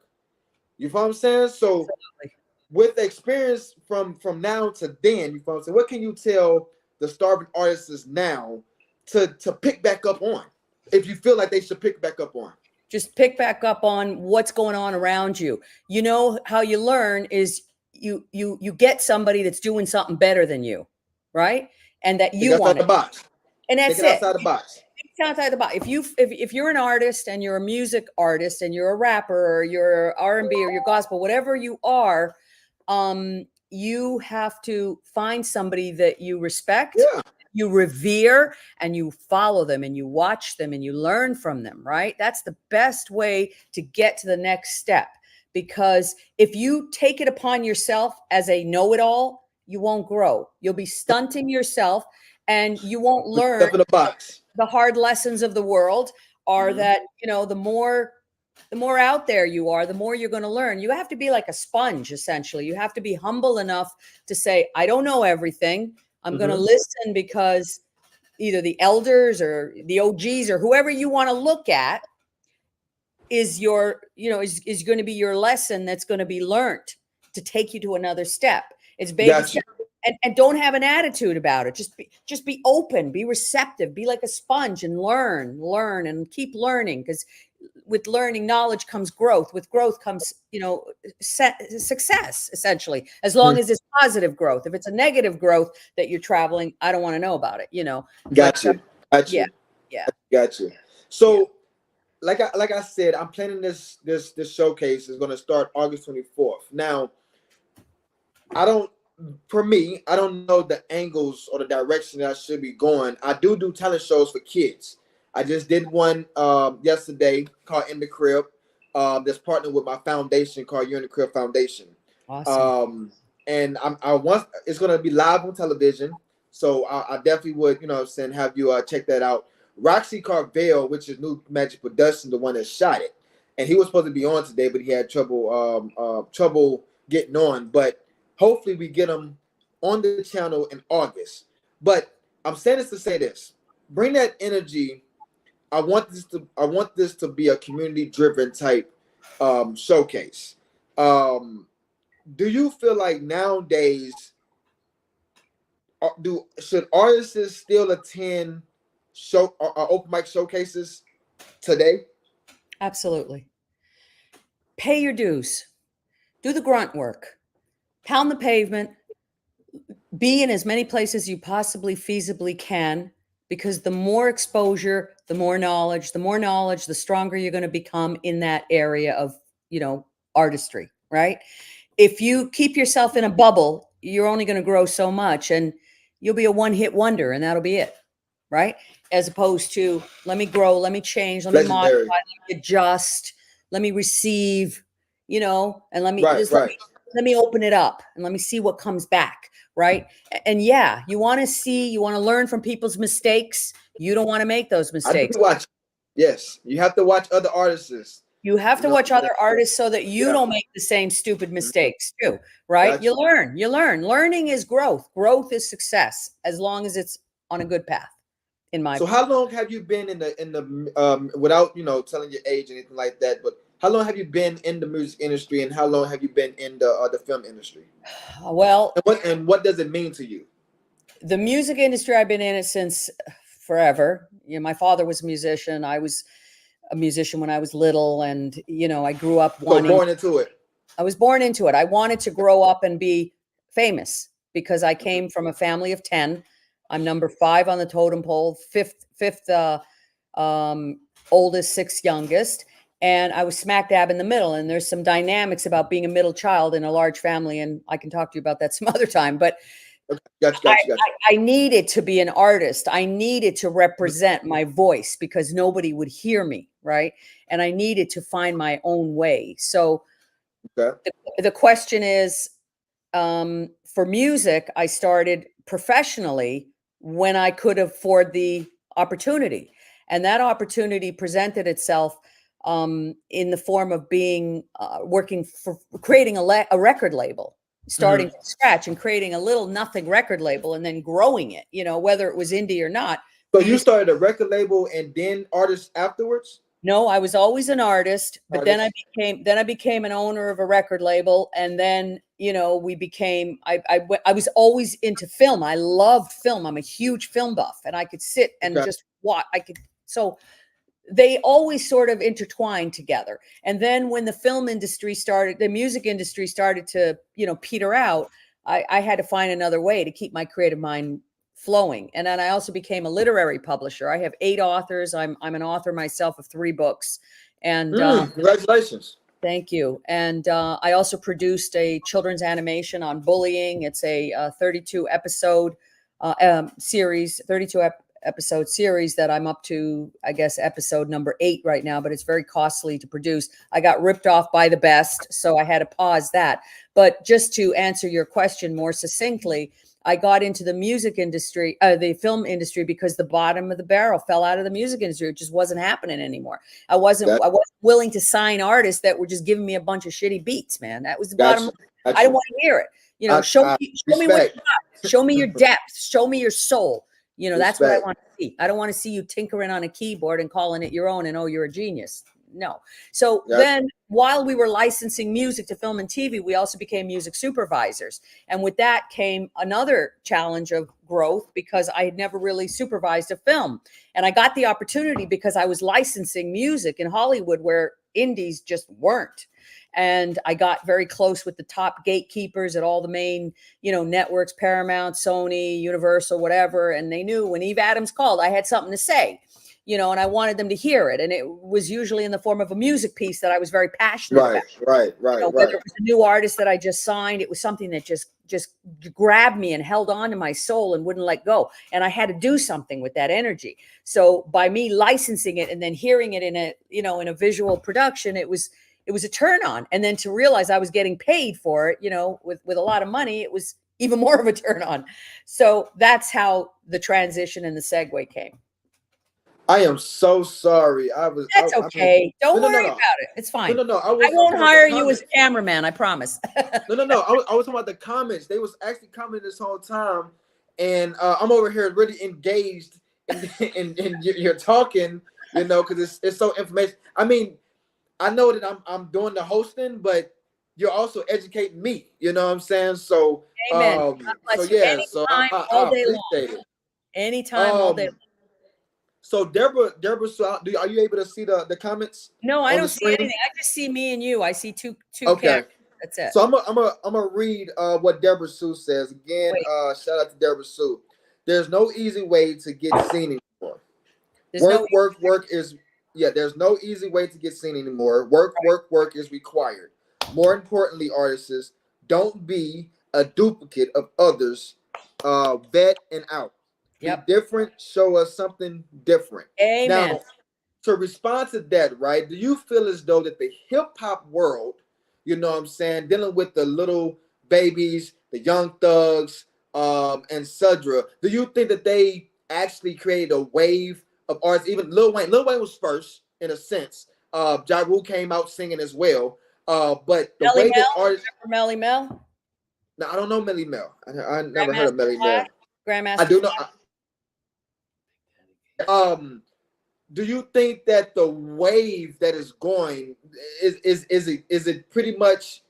You know what I'm saying? So Absolutely. with the experience from now to then, you know what I'm saying? What can you tell the starving artists now to pick back up on, if you feel like they should pick back up on? Just pick back up on what's going on around you. You know how you learn is you get somebody that's doing something better than you, right? And that you want it. And that's it. Outside the box. Outside the box. If you're an artist and you're a music artist and you're a rapper or you're R&B or you're gospel, whatever you are, you have to find somebody that you respect. Yeah. You revere and you follow them and you watch them and you learn from them, right? That's the best way to get to the next step. Because if you take it upon yourself as a know-it-all, you won't grow. You'll be stunting yourself and you won't learn the hard lessons of the world are that, you know, the more out there you are, the more you're going to learn. You have to be like a sponge, essentially. You have to be humble enough to say, I don't know everything. I'm going to listen because either the elders or the OGs or whoever you want to look at is your, you know, is going to be your lesson that's going to be learned to take you to another step. It's baby steps. And don't have an attitude about it. Just be open, be receptive, be like a sponge and learn and keep learning, because with learning, knowledge comes growth. With growth comes, you know, success, essentially, as long as it's positive growth. If it's a negative growth that you're traveling, I don't want to know about it, you know. Got you. Yeah. Got you. So like I said, I'm planning this showcase is going to start August 24th. Now, for me, I don't know the angles or the direction that I should be going. I do talent shows for kids. I just did one yesterday called In the Crib. That's partnered with my foundation called You're in the Crib Foundation. Awesome. And it's going to be live on television. So I definitely would, you know what I'm saying, have you check that out. Roxe Karvell, which is New Magic Production, the one that shot it. And he was supposed to be on today, but he had trouble getting on. But hopefully we get him on the channel in August. But I'm saying this to say this. Bring that energy. I want this to be a community-driven type showcase. Do you feel like nowadays should artists still attend open mic showcases today? Absolutely. Pay your dues. Do the grunt work. Pound the pavement. Be in as many places as you possibly feasibly can, because the more exposure, the more knowledge, the stronger you're going to become in that area of, you know, artistry, right? If you keep yourself in a bubble, you're only going to grow so much and you'll be a one-hit wonder and that'll be it, right? As opposed to, let me grow, let me change, let me modify, let me adjust, let me receive, you know, and let me let me open it up and let me see what comes back, right? And yeah, you want to learn from people's mistakes. You don't want to make those mistakes. Yes, you have to watch other artists. You have to watch other artists so that you don't make the same stupid mistakes too, right? Gotcha. You learn. Learning is growth. Growth is success, as long as it's on a good path. In my opinion. How long have you been in the without, you know, telling your age or anything like that, but how long have you been in the music industry and how long have you been in the film industry? Well, and what does it mean to you? The music industry, I've been in it since forever. You know, my father was a musician. I was a musician when I was little, and you know, I grew up wanting. So born into it. I was born into it. I wanted to grow up and be famous because I came from a family of 10. I'm number 5 on the totem pole, fifth oldest, 6th youngest. And I was smack dab in the middle. And there's some dynamics about being a middle child in a large family. And I can talk to you about that some other time. But Gotcha. I needed to be an artist. I needed to represent my voice because nobody would hear me, right? And I needed to find my own way. So the question is, for music, I started professionally when I could afford the opportunity. And that opportunity presented itself in the form of being working for creating a record label, starting from scratch and creating a little nothing record label and then growing it, you know, whether it was indie or not. So you started a record label and then artists afterwards? No, I was always an artist, but then I became an owner of a record label, and then you know we became. I was always into film. I loved film. I'm a huge film buff, and I could sit and just watch. So they always sort of intertwined together. And then when the film industry started, the music industry started to peter out. I had to find another way to keep my creative mind flowing. And then I also became a literary publisher. I have 8 authors. I'm an author myself of 3 books. And congratulations. Thank you. And I also produced a children's animation on bullying. It's a 32 episode series, episode series that I'm up to, I guess, episode number 8 right now, but it's very costly to produce. I got ripped off by the best, so I had to pause that. But just to answer your question more succinctly, I got into the music industry, the film industry, because the bottom of the barrel fell out of the music industry. It just wasn't happening anymore. I wasn't willing to sign artists that were just giving me a bunch of shitty beats, man. That was the bottom. I didn't want to hear it. You know, show me what you got. Show me your depth. Show me your soul. You know, that's what I want to see. I don't want to see you tinkering on a keyboard and calling it your own and, oh, you're a genius. No. So then while we were licensing music to film and TV, we also became music supervisors. And with that came another challenge of growth because I had never really supervised a film. And I got the opportunity because I was licensing music in Hollywood where indies just weren't. And I got very close with the top gatekeepers at all the main, networks, Paramount, Sony, Universal, whatever. And they knew when Eve Adams called, I had something to say, and I wanted them to hear it. And it was usually in the form of a music piece that I was very passionate about. Right. Whether it was a new artist that I just signed, it was something that just grabbed me and held on to my soul and wouldn't let go. And I had to do something with that energy. So by me licensing it and then hearing it in a visual production, it was a turn on. And then to realize I was getting paid for it, with a lot of money, it was even more of a turn on. So that's how the transition and the segue came. I am so sorry. That's okay. Don't worry about it. It's fine. No. I won't hire you as a cameraman. I promise. No. I was talking about the comments. They was actually commenting this whole time. And I'm over here really engaged in you're talking, because it's so information. I mean, I know that I'm doing the hosting, but you're also educating me. You know what I'm saying? So, amen. So I appreciate it. Anytime, all day. So Deborah, so are you able to see the comments? No, I don't see anything. I just see me and you. I see two okay. Characters. That's it. So I'm gonna read what Deborah Sue says again. Shout out to Deborah Sue. There's no easy way to get seen anymore. Work is there's no easy way to get seen anymore. Work is required. More importantly, artists, don't be a duplicate of others. Vet and out. Yep. Be different. Show us something different. Amen. Now, to respond to that, right? Do you feel as though that the hip hop world, dealing with the little babies, the young thugs, etc. Do you think that they actually created a wave of artists? Even Lil Wayne. Lil Wayne was first in a sense. Ja Rule came out singing as well. But the way that artists, Melly Mel. No, I don't know Melly Mel. I never heard of Melly Mel. Grandmaster. I do know. Do you think that the wave that is going is it pretty much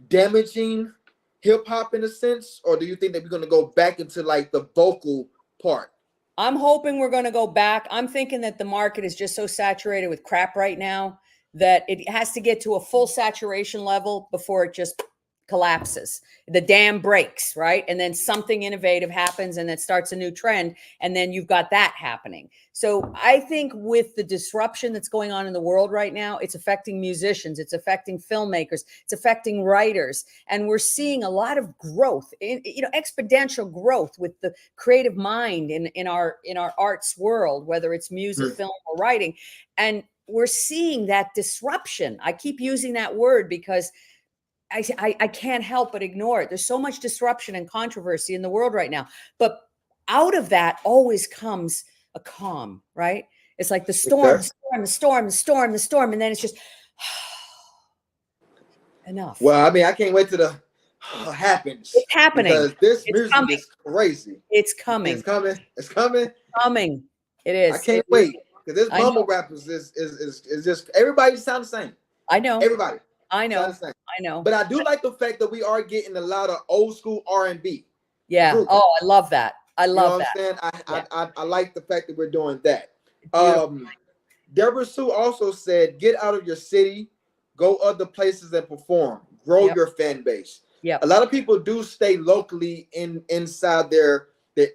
damaging hip hop in a sense, or do you think that we're going to go back into like the vocal part? I'm hoping we're going to go back. I'm thinking that the market is just so saturated with crap right now that it has to get to a full saturation level before it just collapses. The dam breaks, right? And then something innovative happens and it starts a new trend. And then you've got that happening. So I think with the disruption that's going on in the world right now, it's affecting musicians, it's affecting filmmakers, it's affecting writers. And we're seeing a lot of growth, exponential growth with the creative mind in our arts world, whether it's music, film, or writing. And we're seeing that disruption. I keep using that word because I can't help but ignore it. There's so much disruption and controversy in the world right now. But out of that always comes a calm, right? It's like the storm, the storm. And then it's just enough. Well, I mean, I can't wait till the happens. It's happening. Because this music is crazy. It's coming. It's coming. It's coming. Coming. It is. I can't wait. Because this mumble rappers is just, everybody sounds the same. I know. Everybody. I know. I know. But I do like the fact that we are getting a lot of old school R&B. Yeah. Group. Oh, I love that. I love that. You know what I'm saying? I like the fact that we're doing that. Deborah Sue also said, get out of your city, go other places and perform, grow your fan base. Yeah. A lot of people do stay locally inside their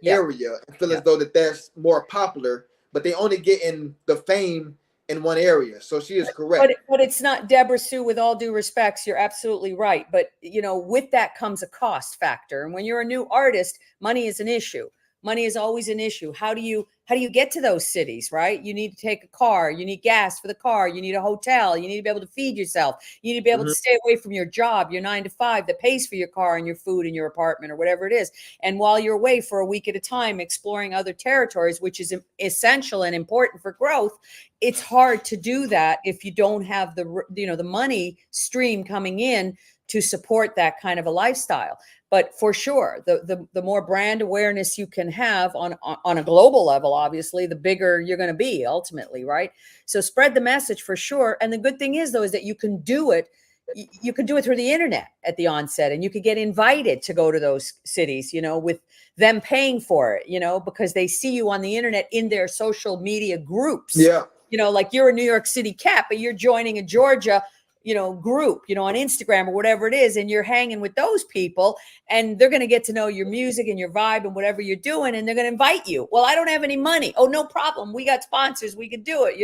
area and feel as though that's more popular, but they only get in the fame in one area. So she is correct. But it's not, Deborah Sue, with all due respects, you're absolutely right. But, with that comes a cost factor. And when you're a new artist, money is an issue. Money is always an issue. How do you get to those cities, right? You need to take a car. You need gas for the car. You need a hotel. You need to be able to feed yourself. You need to be able to stay away from your job, your 9 to 5 that pays for your car and your food and your apartment or whatever it is. And while you're away for a week at a time, exploring other territories, which is essential and important for growth, it's hard to do that if you don't have the money stream coming in to support that kind of a lifestyle. But for sure, the more brand awareness you can have on a global level, obviously, the bigger you're going to be ultimately, right? So spread the message for sure. And the good thing is, though, is that you can do it. You could do it through the internet at the onset, and you could get invited to go to those cities, with them paying for it, because they see you on the internet in their social media groups. Yeah. Like you're a New York City cat, but you're joining a Georgia group, on Instagram or whatever it is. And you're hanging with those people and they're going to get to know your music and your vibe and whatever you're doing. And they're going to invite you. Well, I don't have any money. Oh, no problem. We got sponsors. We could do it,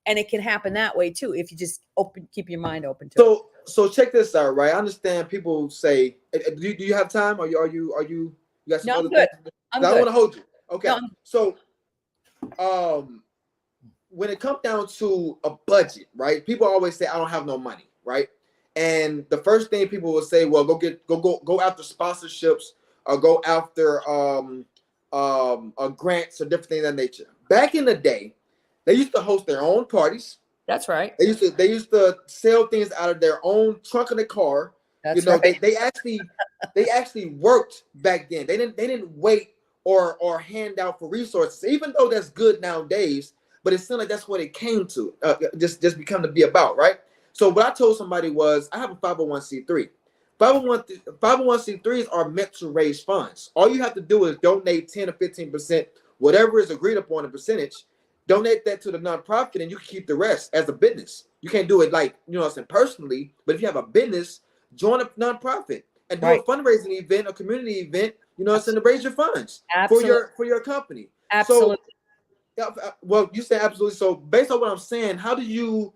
and it can happen that way too. If you just keep your mind open to it. So check this out, right? I understand people say, do you have time? Are you got some other things? I don't want to hold you. Okay. No, so, when it comes down to a budget, right? People always say, I don't have no money, right? And the first thing people will say, well, go after sponsorships or go after grants or different things of that nature. Back in the day, they used to host their own parties. That's right. They used to sell things out of their own trunk of the car. That's right. They actually worked back then. They didn't wait or hand out for resources, even though that's good nowadays. But it seemed like that's what it came to, just become to be about, right? So what I told somebody was, I have a 501c3. 501c3s are meant to raise funds. All you have to do is donate 10 or 15%, whatever is agreed upon a percentage, donate that to the nonprofit, and you can keep the rest as a business. You can't do it like, personally, but if you have a business, join a nonprofit and do a fundraising event, a community event, to raise your funds for your company. Absolutely. So, well, you say absolutely. So based on what I'm saying, how do you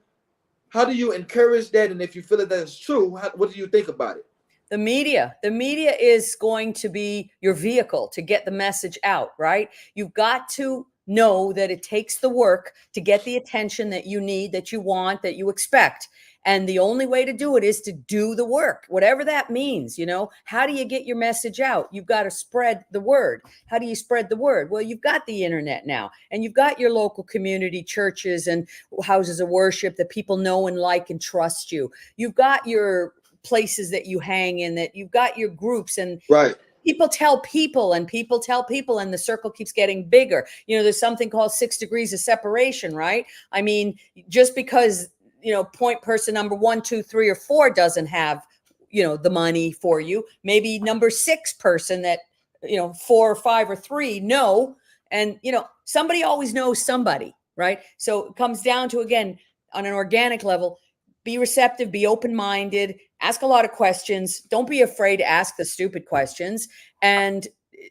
encourage that? And if you feel that is true, what do you think about it? The media is going to be your vehicle to get the message out, right? You've got to know that it takes the work to get the attention that you need, that you want, that you expect. And the only way to do it is to do the work, whatever that means. How do you get your message out? You've got to spread the word. How do you spread the word? Well, you've got the internet now, and you've got your local community churches and houses of worship that people know and like and trust you. You've got your places that you hang in, that you've got your groups, and right. People tell people, and people tell people, and the circle keeps getting bigger. There's something called 6 degrees of separation, right? I mean, just because point person number 1, 2, 3, or 4 doesn't have, the money for you. Maybe number 6 person that, 4 or 5 or 3 know, And, you know, somebody always knows somebody, right? So it comes down to, again, on an organic level, be receptive, be open-minded, ask a lot of questions. Don't be afraid to ask the stupid questions, and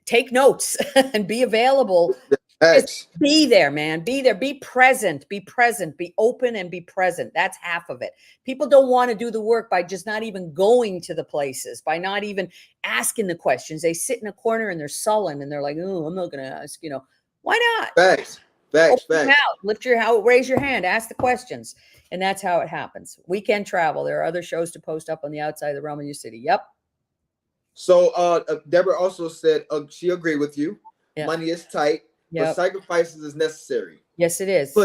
take notes and be available. Just be there, man. Be there. Be present. Be present. Be open and be present. That's half of it. People don't want to do the work by just not even going to the places, by not even asking the questions. They sit in a corner and they're sullen and they're like, oh, I'm not going to ask, you know. Why not? Facts. Open your mouth, lift your hand, raise your hand, ask the questions. And that's how it happens. Weekend travel. There are other shows to post up on the outside of the realm of your city. Yep. So Deborah also said she agreed with you. Yep. Money is tight, but sacrifices is necessary. Yes, it is.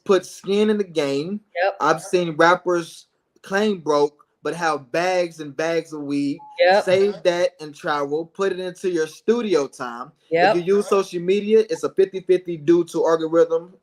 Put skin in the game. Yep. I've seen rappers claim broke, but have bags and bags of weed. Yep. Save that and travel. Put it into your studio time. Yep. If you use social media, it's a 50-50 due to algorithm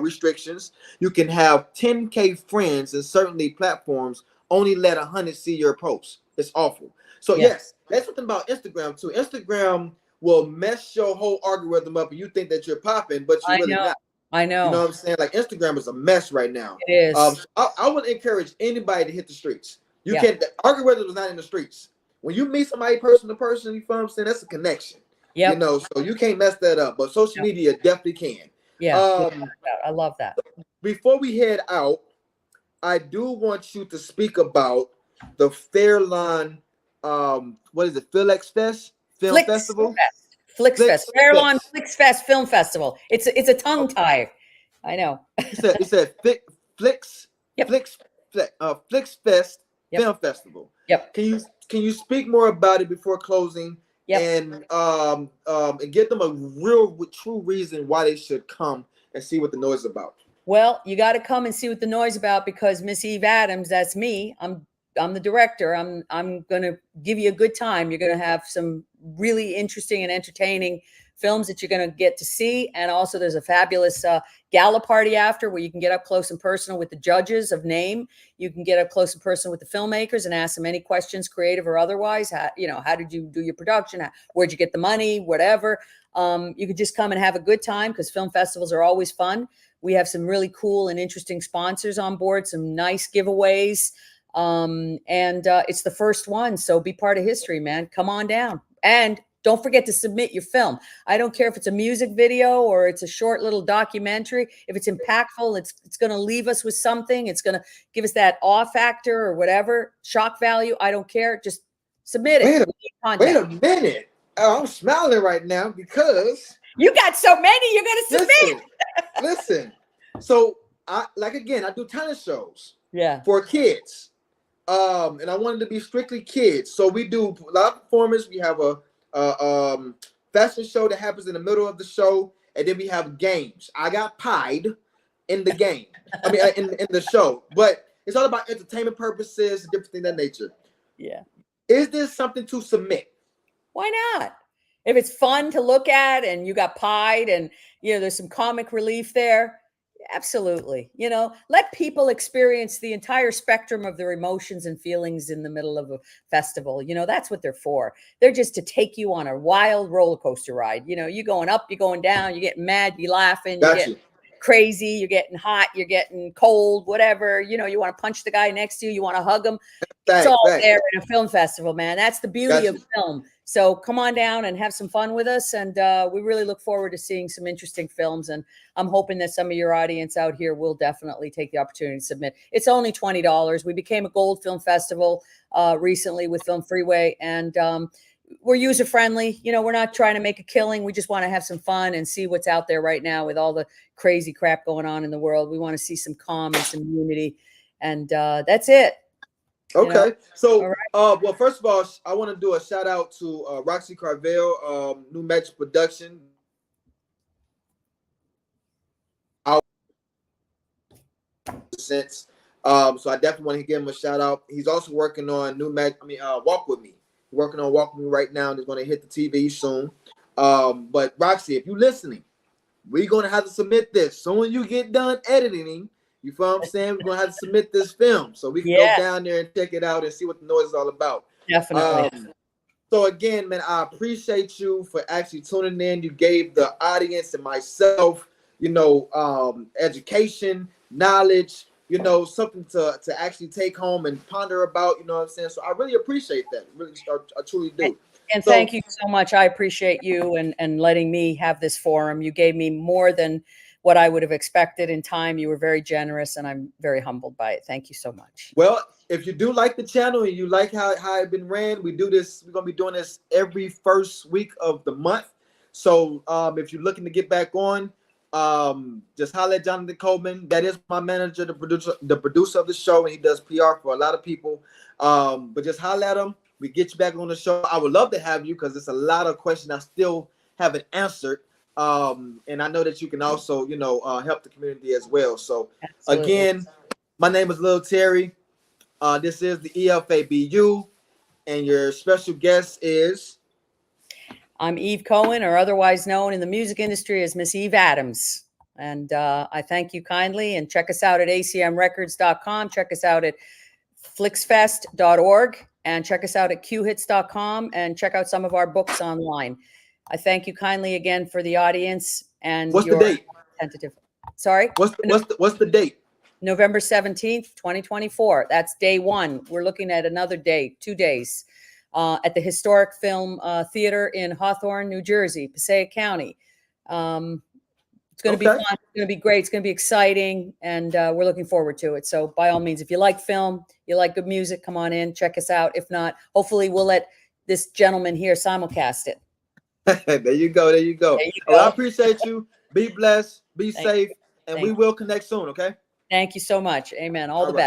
restrictions. You can have 10K friends, and certainly platforms only let 100 see your posts. It's awful. So yes, that's something about Instagram too. Instagram will mess your whole algorithm up, and you think that you're popping, but you're really not. I know. You know what I'm saying? Like, Instagram is a mess right now. It is. I would encourage anybody to hit the streets. You can't. The algorithm is not in the streets. When you meet somebody person to person, you feel what I'm saying? That's a connection. Yeah. You know, so you can't mess that up. But social media definitely can. Yeah. I love that. Before we head out, I do want you to speak about the Fairlawn. What is it? fliXfest Film Festival. fliXfest. Fairlawn fliXfest Film Festival. It's a tongue tie. I know. It said fliXfest Film Festival. Yep. Can you speak more about it before closing? Yep. And give them a real true reason why they should come and see what the noise is about. Well, you got to come and see what the noise is about, because Miss Eve Adams, that's me. I'm the director. I'm going to give you a good time. You're going to have some really interesting and entertaining films that you're going to get to see. And also there's a fabulous gala party after, where you can get up close and personal with the judges of name. You can get up close and personal with the filmmakers and ask them any questions, creative or otherwise. How did you do your production? Where'd you get the money? Whatever. You could just come and have a good time, because film festivals are always fun. We have some really cool and interesting sponsors on board, some nice giveaways. And it's the first one. So be part of history, man. Come on down. And don't forget to submit your film. I don't care if it's a music video or it's a short little documentary. If it's impactful, it's going to leave us with something. It's going to give us that awe factor or whatever, shock value. I don't care. Just submit it. Wait a minute. Oh, I'm smiling right now because you got so many you're going to submit. Listen. So I do talent shows. Yeah. For kids. And I wanted to be strictly kids. So we do a lot of performance. We have a fashion show that happens in the middle of the show, and then we have games. I got pied in the game. I mean, in the show, but it's all about entertainment purposes, different things of that nature. Yeah. Is this something to submit? Why not? If it's fun to look at and you got pied and, there's some comic relief there. Absolutely. Let people experience the entire spectrum of their emotions and feelings in the middle of a festival. That's what they're for. They're just to take you on a wild roller coaster ride. You're going up, you're going down, you're getting mad, you're laughing, you're getting crazy, you're getting hot, you're getting cold, whatever. You want to punch the guy next to you, you want to hug him. It's all there in a film festival, man. That's the beauty of film. So come on down and have some fun with us. And we really look forward to seeing some interesting films. And I'm hoping that some of your audience out here will definitely take the opportunity to submit. It's only $20. We became a gold film festival recently with Film Freeway. And we're user friendly. We're not trying to make a killing. We just want to have some fun and see what's out there right now with all the crazy crap going on in the world. We want to see some calm and some unity. And that's it. Okay. So, right. Well, first of all, I want to do a shout out to Roxe Karvell, New Magic Production. So I definitely want to give him a shout out. He's also working on Walk With Me. He's working on Walk With Me right now, and he's going to hit the TV soon. But Roxe, if you're listening, we're going to have to submit this. So when you get done editing, you feel what I'm saying? We're going to have to submit this film so we can go down there and check it out and see what the noise is all about. Definitely. So again, man, I appreciate you for actually tuning in. You gave the audience and myself, education, knowledge, something to actually take home and ponder about. You know what I'm saying? So I really appreciate that. Really, I truly do. And thank you so much. I appreciate you and letting me have this forum. You gave me more than what I would have expected in time. You were very generous, and I'm very humbled by it. Thank you so much. Well, if you do like the channel and you like how it's been ran, we do this. We're gonna be doing this every first week of the month. So if you're looking to get back on, just holler at Jonathan Coleman. That is my manager, the producer of the show, and he does PR for a lot of people. But just holler at him. We get you back on the show. I would love to have you because there's a lot of questions I still haven't answered. And I know that you can also, help the community as well. So again, my name is Lil T3rry. This is the EFABU, and your special guest is. I'm Eve Cohen, or otherwise known in the music industry as Miss Eve Adams. And I thank you kindly, and check us out at acmrecords.com. Check us out at fliXfest.org, and check us out at qhits.com, and check out some of our books online. I thank you kindly again for the audience. And what's the date? Tentative. Sorry. What's the date? November 17th, 2024. That's day one. We're looking at another day, 2 days, at the Historic Film Theater in Hawthorne, New Jersey, Passaic County. It's going to be fun. It's going to be great. It's going to be exciting, and we're looking forward to it. So by all means, if you like film, you like good music, come on in, check us out. If not, hopefully we'll let this gentleman here simulcast it. There you go. There you go. Well, I appreciate you. Be blessed. Be safe. And we will connect soon, okay? Thank you so much. Amen. All the best.